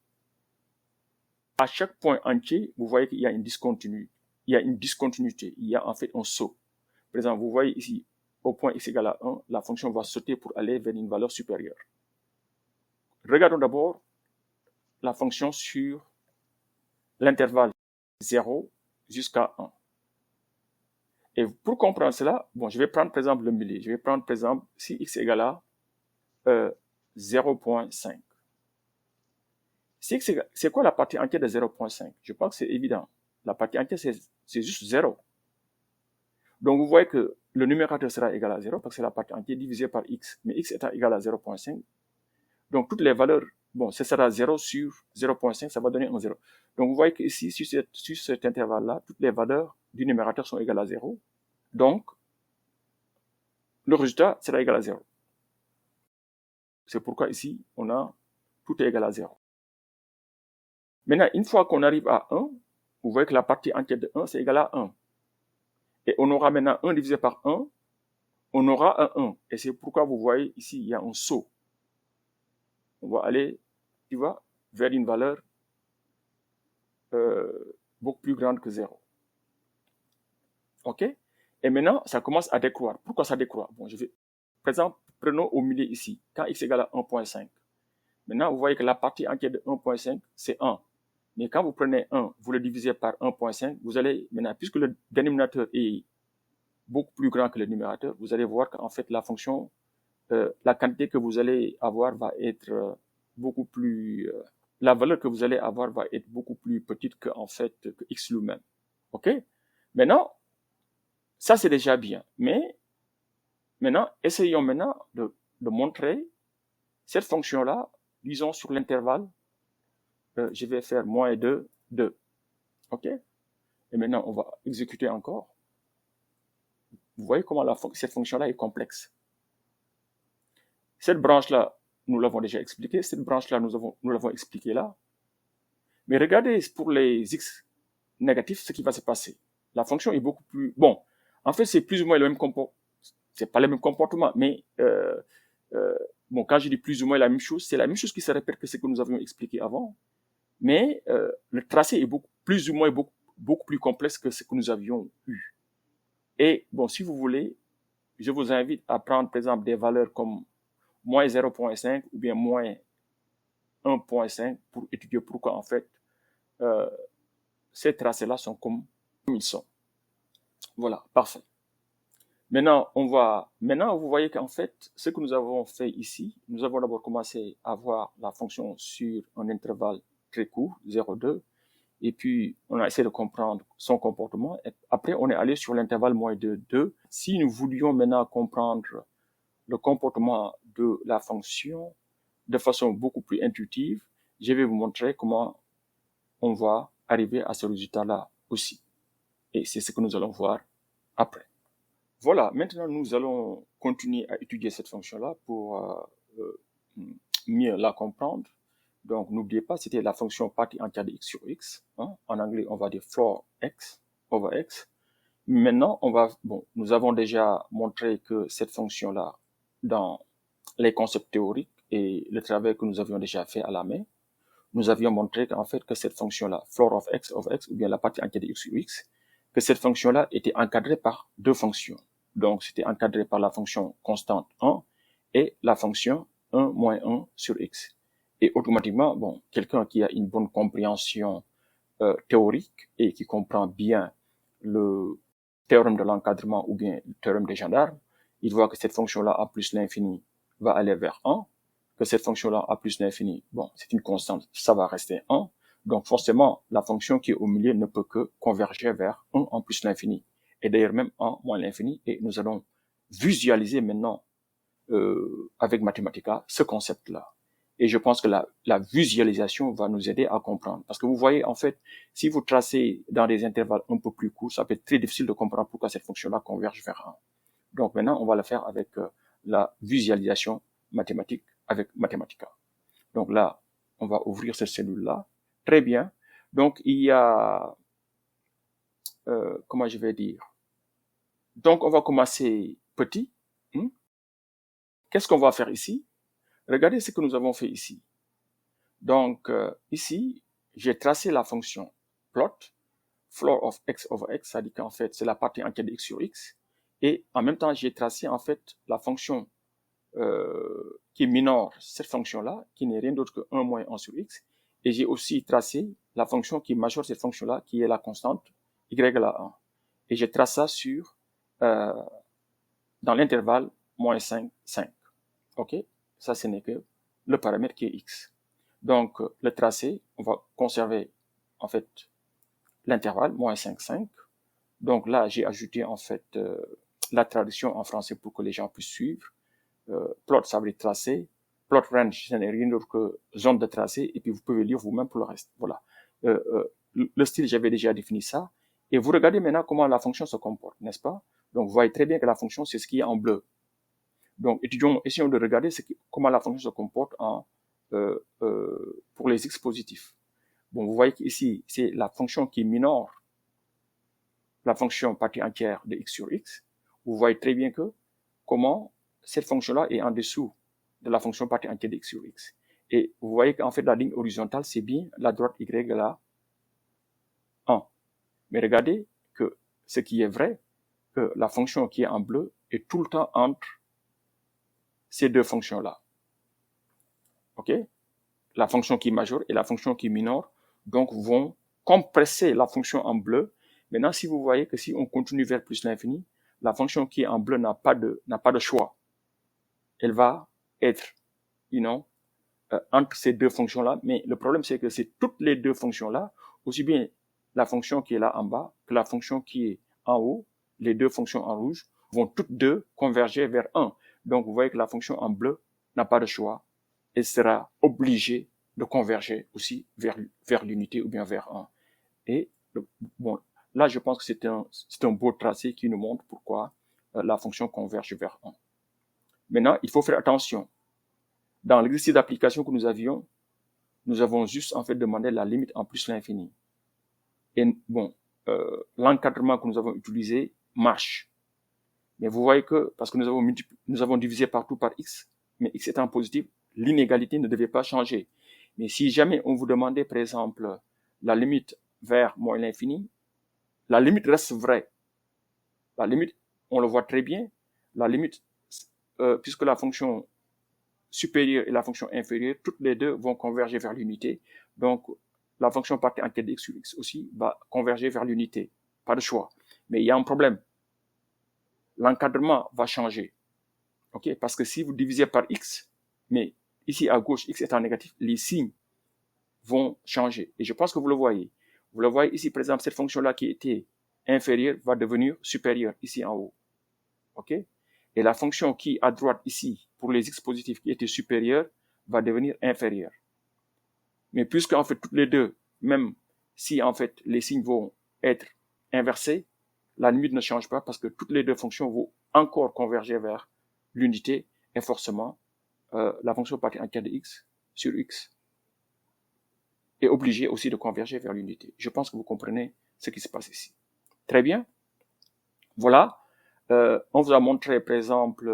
À chaque point entier, vous voyez qu'il y a une discontinuité. Il y a en fait un saut. Par exemple, vous voyez ici, au point x égale à 1, la fonction va sauter pour aller vers une valeur supérieure. Regardons d'abord la fonction sur l'intervalle 0 jusqu'à 1. Et pour comprendre cela, je vais prendre par exemple le milieu. Je vais prendre par exemple si x égale à 0.5. C'est quoi la partie entière de 0.5? Je pense que c'est évident. La partie entière, c'est juste 0. Donc, vous voyez que le numérateur sera égal à 0 parce que c'est la partie entière divisée par x. Mais x étant égal à 0.5, donc toutes les valeurs, ce sera 0 sur 0.5, ça va donner un 0. Donc, vous voyez que ici, sur cet intervalle-là, toutes les valeurs du numérateur sont égales à 0. Donc, le résultat sera égal à 0. C'est pourquoi ici, on a tout est égal à 0. Maintenant, une fois qu'on arrive à 1, vous voyez que la partie entière de 1, c'est égal à 1. Et on aura maintenant 1 divisé par 1, on aura un 1. Et c'est pourquoi vous voyez ici, il y a un saut. On va aller, vers une valeur beaucoup plus grande que 0. OK? Et maintenant, ça commence à décroître. Pourquoi ça décroît? Par exemple, prenons au milieu ici, quand x égale à 1.5. Maintenant, vous voyez que la partie entière de 1.5, c'est 1. Mais quand vous prenez 1, vous le divisez par 1.5, vous allez, maintenant, puisque le dénominateur est beaucoup plus grand que le numérateur, vous allez voir qu'en fait, la fonction, la quantité que vous allez avoir va être beaucoup plus, la valeur que vous allez avoir va être beaucoup plus petite que x lui-même. OK? Maintenant, ça c'est déjà bien. Mais, maintenant, essayons maintenant de montrer cette fonction-là, disons sur l'intervalle, je vais faire moins 2, 2. OK? Et maintenant, on va exécuter encore. Vous voyez comment cette fonction-là est complexe. Cette branche-là, nous l'avons déjà expliqué. Cette branche-là, nous l'avons expliqué là. Mais regardez pour les x négatifs, ce qui va se passer. La fonction est beaucoup plus... en fait, c'est plus ou moins le même comportement. C'est pas le même comportement, mais quand je dis plus ou moins la même chose, c'est la même chose qui se répète que ce que nous avions expliqué avant. Mais le tracé est beaucoup plus complexe que ce que nous avions eu. Et si vous voulez, je vous invite à prendre par exemple des valeurs comme moins 0.5 ou bien moins 1.5 pour étudier pourquoi en fait ces tracés-là sont comme ils sont. Voilà, parfait. Maintenant, vous voyez qu'en fait, ce que nous avons fait ici, nous avons d'abord commencé à voir la fonction sur un intervalle très court, 0,2, et puis on a essayé de comprendre son comportement. Et après, on est allé sur l'intervalle moins de 2. Si nous voulions maintenant comprendre le comportement de la fonction de façon beaucoup plus intuitive, je vais vous montrer comment on va arriver à ce résultat-là aussi. Et c'est ce que nous allons voir après. Voilà, maintenant nous allons continuer à étudier cette fonction-là pour mieux la comprendre. Donc n'oubliez pas, c'était la fonction partie entière de x sur x. En anglais, on va dire floor x over x. Maintenant, nous avons déjà montré que cette fonction-là, dans les concepts théoriques et le travail que nous avions déjà fait à la main, nous avions montré qu'en fait que cette fonction-là, floor of x over x, ou bien la partie entière de x sur x, que cette fonction-là était encadrée par deux fonctions. Donc, c'était encadré par la fonction constante 1 et la fonction 1 moins 1 sur x. Et automatiquement, quelqu'un qui a une bonne compréhension théorique et qui comprend bien le théorème de l'encadrement ou bien le théorème des gendarmes, il voit que cette fonction-là, a plus l'infini, va aller vers 1, que cette fonction-là, a plus l'infini, c'est une constante, ça va rester 1. Donc, forcément, la fonction qui est au milieu ne peut que converger vers 1 en plus l'infini. Et d'ailleurs, même 1 moins l'infini. Et nous allons visualiser maintenant, avec Mathematica, ce concept-là. Et je pense que la visualisation va nous aider à comprendre. Parce que vous voyez, en fait, si vous tracez dans des intervalles un peu plus courts, ça peut être très difficile de comprendre pourquoi cette fonction-là converge vers 1. Donc maintenant, on va le faire avec la visualisation mathématique avec Mathematica. Donc là, on va ouvrir cette cellule-là. Très bien. Donc, il y a, comment je vais dire? Donc, on va commencer petit. Qu'est-ce qu'on va faire ici? Regardez ce que nous avons fait ici. Donc, ici, j'ai tracé la fonction plot, floor of x over x, ça dit qu'en fait, c'est la partie entière de x sur x. Et en même temps, j'ai tracé en fait la fonction qui minore cette fonction-là, qui n'est rien d'autre que 1 moins 1 sur x. Et j'ai aussi tracé la fonction qui majore cette fonction-là, qui est la constante y égale à 1. Et je trace ça sur, dans l'intervalle moins 5, 5. OK? Ça, ce n'est que le paramètre qui est x. Donc, le tracé, on va conserver, en fait, l'intervalle, moins 5, 5. Donc là, j'ai ajouté, en fait, la traduction en français pour que les gens puissent suivre. Plot, ça veut dire tracé. Plot range, ce n'est rien d'autre que zone de tracé. Et puis, vous pouvez lire vous-même pour le reste. Voilà. Le style, j'avais déjà défini ça. Et vous regardez maintenant comment la fonction se comporte, n'est-ce pas? Donc, vous voyez très bien que la fonction, c'est ce qui est en bleu. Donc, essayons de regarder comment la fonction se comporte pour les x positifs. Bon, vous voyez qu'ici, c'est la fonction qui minore la fonction partie entière de x sur x. Vous voyez très bien que comment cette fonction-là est en dessous de la fonction partie entière de x sur x. Et vous voyez qu'en fait, la ligne horizontale, c'est bien la droite y égale à 1. Mais regardez que ce qui est vrai, que la fonction qui est en bleu est tout le temps entre ces deux fonctions-là. OK? La fonction qui majore et la fonction qui minore, donc, vont compresser la fonction en bleu. Maintenant, si vous voyez que si on continue vers plus l'infini, la fonction qui est en bleu n'a pas de choix. Elle va être, entre ces deux fonctions-là. Mais le problème, c'est que c'est toutes les deux fonctions-là, aussi bien la fonction qui est là en bas que la fonction qui est en haut, les deux fonctions en rouge, vont toutes deux converger vers 1. Donc, vous voyez que la fonction en bleu n'a pas de choix. Elle sera obligée de converger aussi vers l'unité ou bien vers 1. Et bon, là, je pense que c'est un beau tracé qui nous montre pourquoi la fonction converge vers 1. Maintenant, il faut faire attention. Dans l'exercice d'application que nous avions, nous avons juste en fait demandé la limite en plus l'infini. Et bon, l'encadrement que nous avons utilisé marche. Mais vous voyez que, parce que nous avons divisé partout par x, mais x étant positif, l'inégalité ne devait pas changer. Mais si jamais on vous demandait, par exemple, la limite vers moins l'infini, la limite reste vraie. La limite, on le voit très bien, la limite, puisque la fonction supérieure et la fonction inférieure, toutes les deux vont converger vers l'unité. Donc, la fonction partie entière de x sur x aussi va converger vers l'unité. Pas de choix. Mais il y a un problème. L'encadrement va changer. OK? Parce que si vous divisez par x, mais ici à gauche, x étant négatif, les signes vont changer. Et je pense que vous le voyez. Vous le voyez ici, par exemple, cette fonction-là qui était inférieure va devenir supérieure ici en haut. OK? Et la fonction qui à droite ici, pour les x positifs qui était supérieure, va devenir inférieure. Mais puisque en fait toutes les deux, même si en fait les signes vont être inversés, la limite ne change pas parce que toutes les deux fonctions vont encore converger vers l'unité et forcément la fonction partie entière de x sur x est obligée aussi de converger vers l'unité. Je pense que vous comprenez ce qui se passe ici. Très bien. Voilà. On vous a montré, par exemple,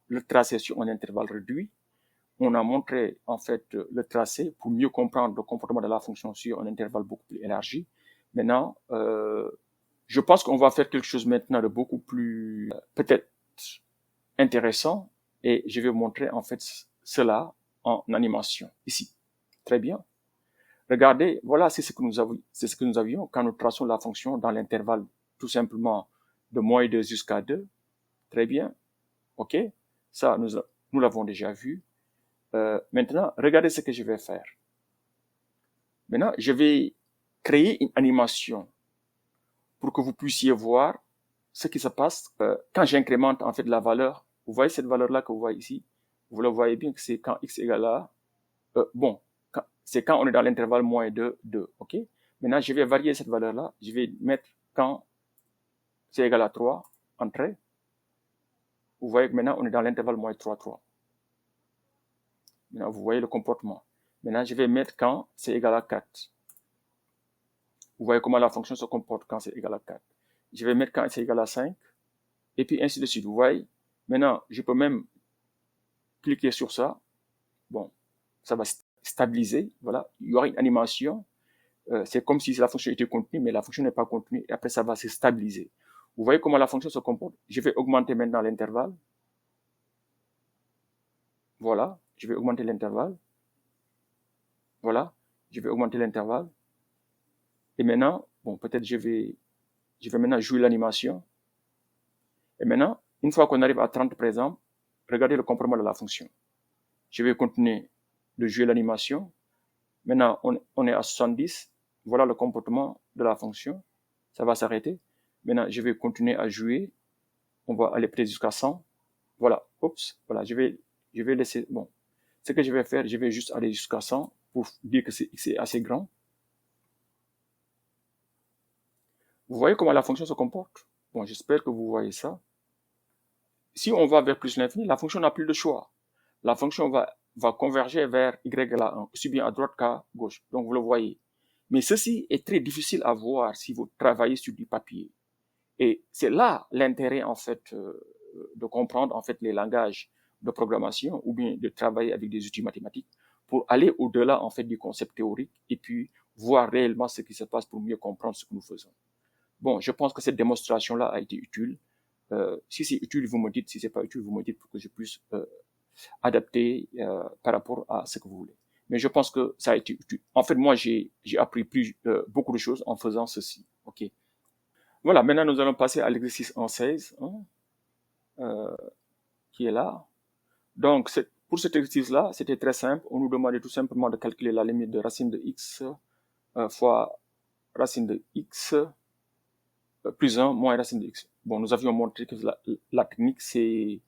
le tracé sur un intervalle réduit. On a montré, en fait, le tracé pour mieux comprendre le comportement de la fonction sur un intervalle beaucoup plus élargi. Maintenant, je pense qu'on va faire quelque chose maintenant de beaucoup plus, peut-être, intéressant. Et je vais vous montrer, en fait, cela en animation, ici. Très bien. Regardez, voilà, c'est ce que nous avions quand nous traçons la fonction dans l'intervalle, tout simplement, de moins 2 jusqu'à 2. Très bien. OK? Ça, nous l'avons déjà vu. Maintenant, regardez ce que je vais faire. Maintenant, je vais créer une animation pour que vous puissiez voir ce qui se passe quand j'incrémente en fait la valeur. Vous voyez cette valeur-là que vous voyez ici? Vous le voyez bien que c'est quand x égale à... c'est quand on est dans l'intervalle moins 2, 2. OK? Maintenant, je vais varier cette valeur-là. Je vais mettre quand c'est égal à 3, entrée. Vous voyez que maintenant, on est dans l'intervalle moins 3, 3. Maintenant, vous voyez le comportement. Maintenant, je vais mettre quand c'est égal à 4. Vous voyez comment la fonction se comporte quand c'est égal à 4. Je vais mettre quand c'est égal à 5. Et puis ainsi de suite. Vous voyez. Maintenant, je peux même cliquer sur ça. Bon, ça va stabiliser. Voilà. Il y aura une animation. C'est comme si la fonction était contenue, mais la fonction n'est pas contenue. Et après, ça va se stabiliser. Vous voyez comment la fonction se comporte. Je vais augmenter maintenant l'intervalle. Voilà. Je vais augmenter l'intervalle. Voilà. Je vais augmenter l'intervalle. Et maintenant, bon, peut-être je vais maintenant jouer l'animation. Et maintenant, une fois qu'on arrive à 30 par exemple, regardez le comportement de la fonction. Je vais continuer de jouer l'animation. Maintenant, on est à 70. Voilà le comportement de la fonction. Ça va s'arrêter. Maintenant, je vais continuer à jouer. On va aller peut-être jusqu'à 100. Voilà. Oups. Voilà. Je vais laisser, bon. Ce que je vais faire, je vais juste aller jusqu'à 100 pour dire que c'est assez grand. Vous voyez comment la fonction se comporte? Bon, j'espère que vous voyez ça. Si on va vers plus l'infini, la fonction n'a plus de choix. La fonction va converger vers y égale à 1, aussi bien à droite qu'à gauche. Donc, vous le voyez. Mais ceci est très difficile à voir si vous travaillez sur du papier. Et c'est là l'intérêt, en fait, de comprendre, en fait, les langages de programmation ou bien de travailler avec des outils mathématiques pour aller au-delà, en fait, du concept théorique et puis voir réellement ce qui se passe pour mieux comprendre ce que nous faisons. Bon, je pense que cette démonstration-là a été utile. Si c'est utile, vous me dites. Si c'est pas utile, vous me dites pour que je puisse adapter par rapport à ce que vous voulez. Mais je pense que ça a été utile. En fait, moi, j'ai appris beaucoup de choses en faisant ceci. Ok. Voilà. Maintenant, nous allons passer à l'exercice en 16, qui est là. Donc, pour cet exercice-là, c'était très simple. On nous demandait tout simplement de calculer la limite de racine de x fois racine de x plus 1 moins racine de x. Bon, nous avions montré que la technique, c'est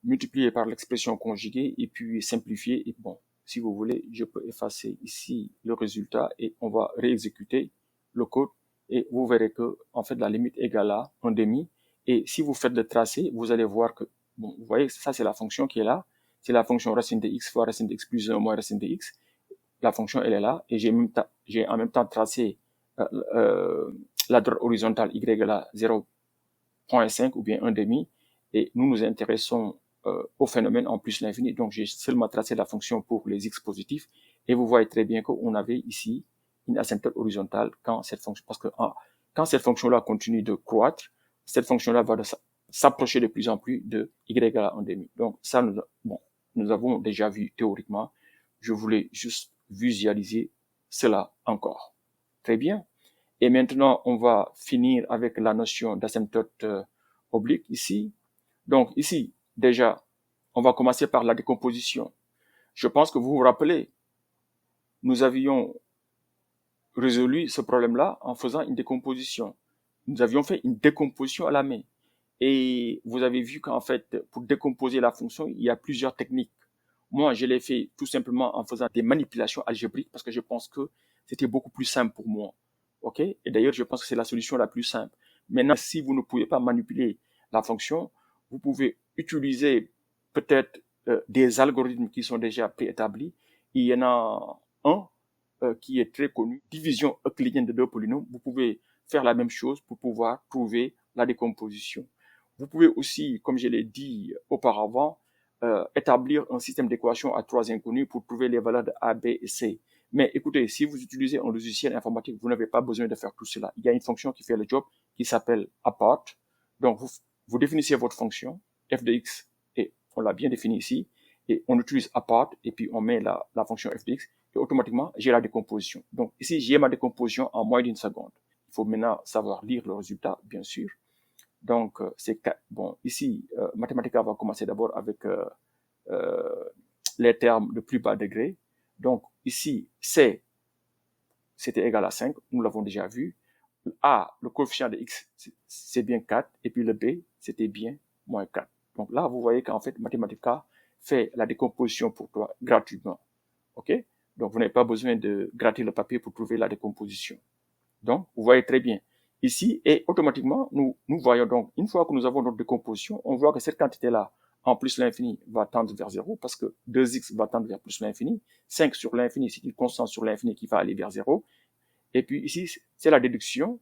multiplier par l'expression conjuguée et puis simplifier. Et bon, si vous voulez, je peux effacer ici le résultat et on va réexécuter le code et vous verrez que, en fait, la limite égale à 1/2. Et si vous faites le tracé, vous allez voir que, bon, vous voyez, ça c'est la fonction qui est là. C'est la fonction racine de x fois racine de x plus 1 moins racine de x. La fonction, elle est là. Et j'ai en même temps tracé la droite horizontale y égale à 0,5 ou bien 1/2. Et nous nous intéressons au phénomène en plus l'infini. Donc, j'ai seulement tracé la fonction pour les x positifs. Et vous voyez très bien qu'on avait ici une asymptote horizontale quand cette fonction, parce que quand cette fonction-là continue de croître, cette fonction-là va s'approcher de plus en plus de y égale à 1/2. Donc, ça, nous avons déjà vu théoriquement. Je voulais juste visualiser cela encore. Très bien. Et maintenant, on va finir avec la notion d'asymptote oblique ici. Donc ici, déjà, on va commencer par la décomposition. Je pense que vous vous rappelez, nous avions résolu ce problème-là en faisant une décomposition. Nous avions fait une décomposition à la main. Et vous avez vu qu'en fait, pour décomposer la fonction, il y a plusieurs techniques. Moi, je l'ai fait tout simplement en faisant des manipulations algébriques parce que je pense que c'était beaucoup plus simple pour moi. Ok? Et d'ailleurs, je pense que c'est la solution la plus simple. Maintenant, si vous ne pouvez pas manipuler la fonction, vous pouvez utiliser peut-être des algorithmes qui sont déjà préétablis. Il y en a un qui est très connu, division euclidienne de deux polynômes. Vous pouvez faire la même chose pour pouvoir trouver la décomposition. Vous pouvez aussi, comme je l'ai dit auparavant, établir un système d'équations à trois inconnus pour trouver les valeurs de A, B et C. Mais écoutez, si vous utilisez un logiciel informatique, vous n'avez pas besoin de faire tout cela. Il y a une fonction qui fait le job qui s'appelle appart. Donc, vous définissez votre fonction, f de x, et on l'a bien défini ici, et on utilise appart, et puis on met la fonction f de x, et automatiquement, j'ai la décomposition. Donc, ici, j'ai ma décomposition en moins d'une seconde. Il faut maintenant savoir lire le résultat, bien sûr. Donc, bon, ici, Mathematica va commencer d'abord avec les termes de plus bas degré. Donc, ici, C, c'était égal à 5, nous l'avons déjà vu. A, le coefficient de X, c'est bien 4, et puis le B, c'était bien moins 4. Donc là, vous voyez qu'en fait, Mathematica fait la décomposition pour toi gratuitement. OK? Donc, vous n'avez pas besoin de gratter le papier pour trouver la décomposition. Donc, vous voyez très bien. ici, et automatiquement, nous voyons donc, une fois que nous avons notre décomposition, on voit que cette quantité-là, en plus l'infini, va tendre vers 0, parce que 2x va tendre vers plus l'infini, 5 sur l'infini, c'est une constante sur l'infini qui va aller vers 0, et puis ici, c'est la déduction.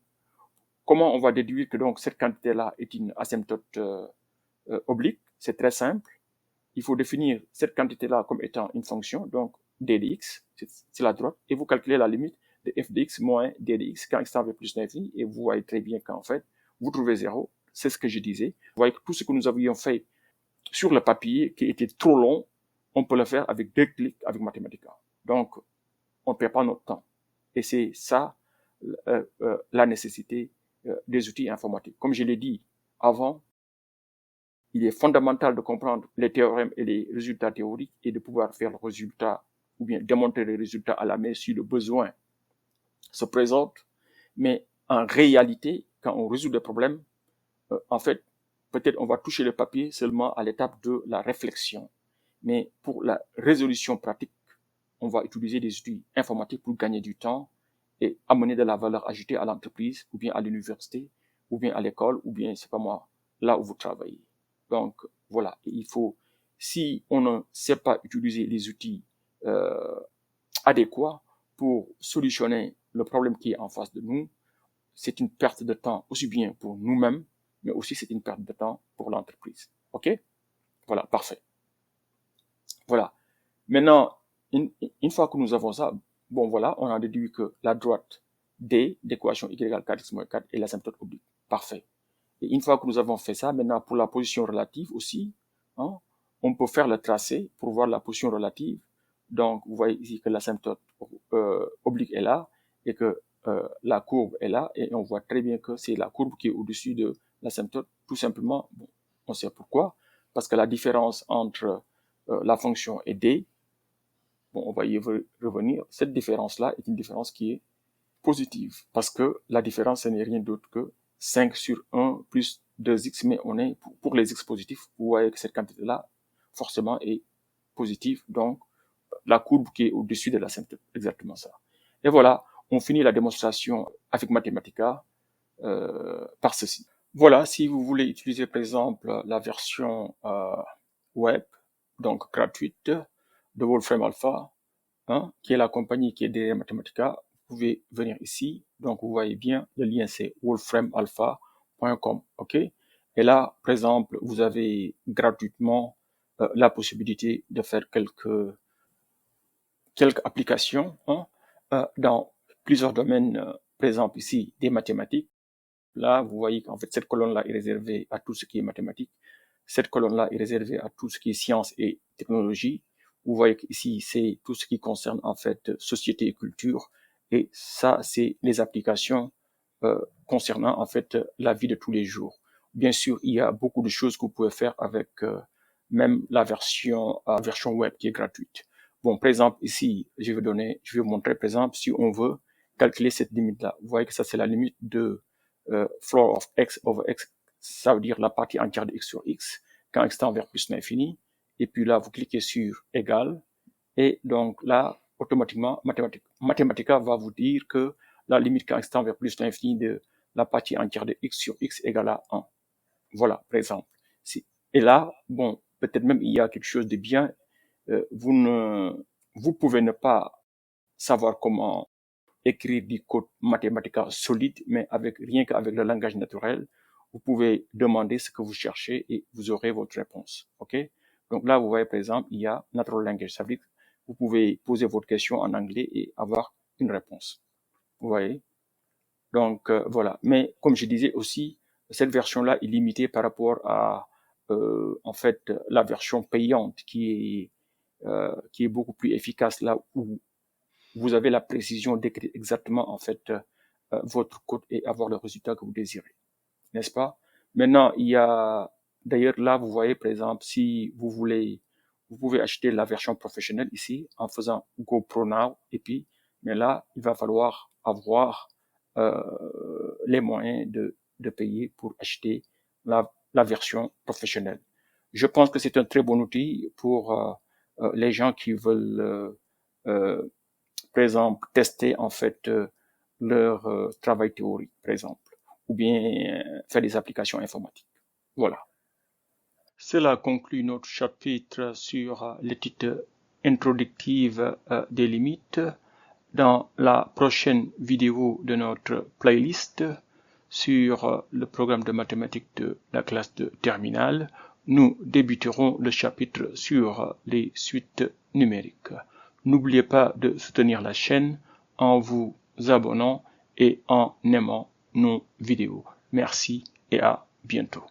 Comment on va déduire que donc cette quantité-là est une asymptote oblique? C'est très simple. Il faut définir cette quantité-là comme étant une fonction, donc d de x, c'est la droite, et vous calculez la limite de f de x moins d de x quand x tend vers plus l'infini, et vous voyez très bien qu'en fait, vous trouvez 0. C'est ce que je disais. Vous voyez que tout ce que nous avions fait sur le papier, qui était trop long, on peut le faire avec 2 clics avec Mathematica. Donc, on ne perd pas notre temps. Et c'est ça la nécessité des outils informatiques. Comme je l'ai dit avant, il est fondamental de comprendre les théorèmes et les résultats théoriques et de pouvoir faire le résultat ou bien démontrer les résultats à la main si le besoin se présente. Mais en réalité, quand on résout des problèmes, en fait, peut-être on va toucher le papier seulement à l'étape de la réflexion. Mais pour la résolution pratique, on va utiliser des outils informatiques pour gagner du temps et amener de la valeur ajoutée à l'entreprise, ou bien à l'université, ou bien à l'école, ou bien, c'est pas moi, là où vous travaillez. Donc, voilà, il faut, si on ne sait pas utiliser les outils adéquats pour solutionner le problème qui est en face de nous, c'est une perte de temps aussi bien pour nous-mêmes, mais aussi c'est une perte de temps pour l'entreprise. OK? Voilà, parfait. Voilà. Maintenant, une fois que nous avons ça, bon voilà, on a déduit que la droite D d'équation y égale 4x moins 4 est l'asymptote oblique. Parfait. Et une fois que nous avons fait ça, maintenant pour la position relative aussi, hein, on peut faire le tracé pour voir la position relative. Donc, vous voyez ici que l'asymptote oblique est là et que la courbe est là, et on voit très bien que c'est la courbe qui est au-dessus de l'asymptote, tout simplement. Bon, on sait pourquoi, parce que la différence entre la fonction et D, bon, on va y revenir, cette différence-là est une différence qui est positive, parce que la différence, ce n'est rien d'autre que 5 sur 1 plus 2x, mais on est, pour les x positifs, vous voyez que cette quantité-là, forcément, est positive, donc la courbe qui est au-dessus de l'asymptote, exactement ça. Et voilà, on finit la démonstration avec Mathematica par ceci. Voilà, si vous voulez utiliser par exemple la version web, donc gratuite, de Wolfram Alpha, hein, qui est la compagnie qui est derrière Mathematica, vous pouvez venir ici. Donc vous voyez bien, le lien c'est wolframalpha.com, ok? Et là, par exemple, vous avez gratuitement la possibilité de faire quelques applications hein, dans plusieurs domaines, par exemple ici des mathématiques. Là, vous voyez qu'en fait cette colonne-là est réservée à tout ce qui est mathématiques. Cette colonne-là est réservée à tout ce qui est sciences et technologie. Vous voyez qu'ici c'est tout ce qui concerne en fait société et culture. Et ça, c'est les applications concernant en fait la vie de tous les jours. Bien sûr, il y a beaucoup de choses que vous pouvez faire avec même la version web qui est gratuite. Bon, par exemple, ici, je vais vous montrer, par exemple, si on veut calculer cette limite-là. Vous voyez que ça, c'est la limite de floor of x over x, ça veut dire la partie entière de x sur x, quand x tend vers plus l'infini. Et puis là, vous cliquez sur égal. Et donc là, automatiquement, Mathematica va vous dire que la limite quand x tend vers plus l'infini de la partie entière de x sur x égale à 1. Voilà, par exemple. Et là, bon, peut-être même il y a quelque chose de bien. Vous pouvez ne pas savoir comment écrire du code Mathematica solide, mais rien qu'avec le langage naturel, vous pouvez demander ce que vous cherchez et vous aurez votre réponse. Ok? Donc là, vous voyez par exemple, il y a Natural Language. Ça veut dire que vous pouvez poser votre question en anglais et avoir une réponse. Vous voyez? Donc voilà. Mais comme je disais aussi, cette version-là est limitée par rapport à en fait la version payante qui est beaucoup plus efficace là où vous avez la précision d'écrire exactement en fait votre code et avoir le résultat que vous désirez, n'est-ce pas? Maintenant, il y a d'ailleurs là, vous voyez par exemple, si vous voulez, vous pouvez acheter la version professionnelle ici en faisant Go Pro Now et puis, mais là, il va falloir avoir les moyens de payer pour acheter la version professionnelle. Je pense que c'est un très bon outil pour les gens qui veulent par exemple, tester en fait leur travail théorique, par exemple. ou bien faire des applications informatiques. Voilà. Cela conclut notre chapitre sur l'étude introductive des limites. Dans la prochaine vidéo de notre playlist sur le programme de mathématiques de la classe de terminale, nous débuterons le chapitre sur les suites numériques. N'oubliez pas de soutenir la chaîne en vous abonnant et en aimant nos vidéos. Merci et à bientôt.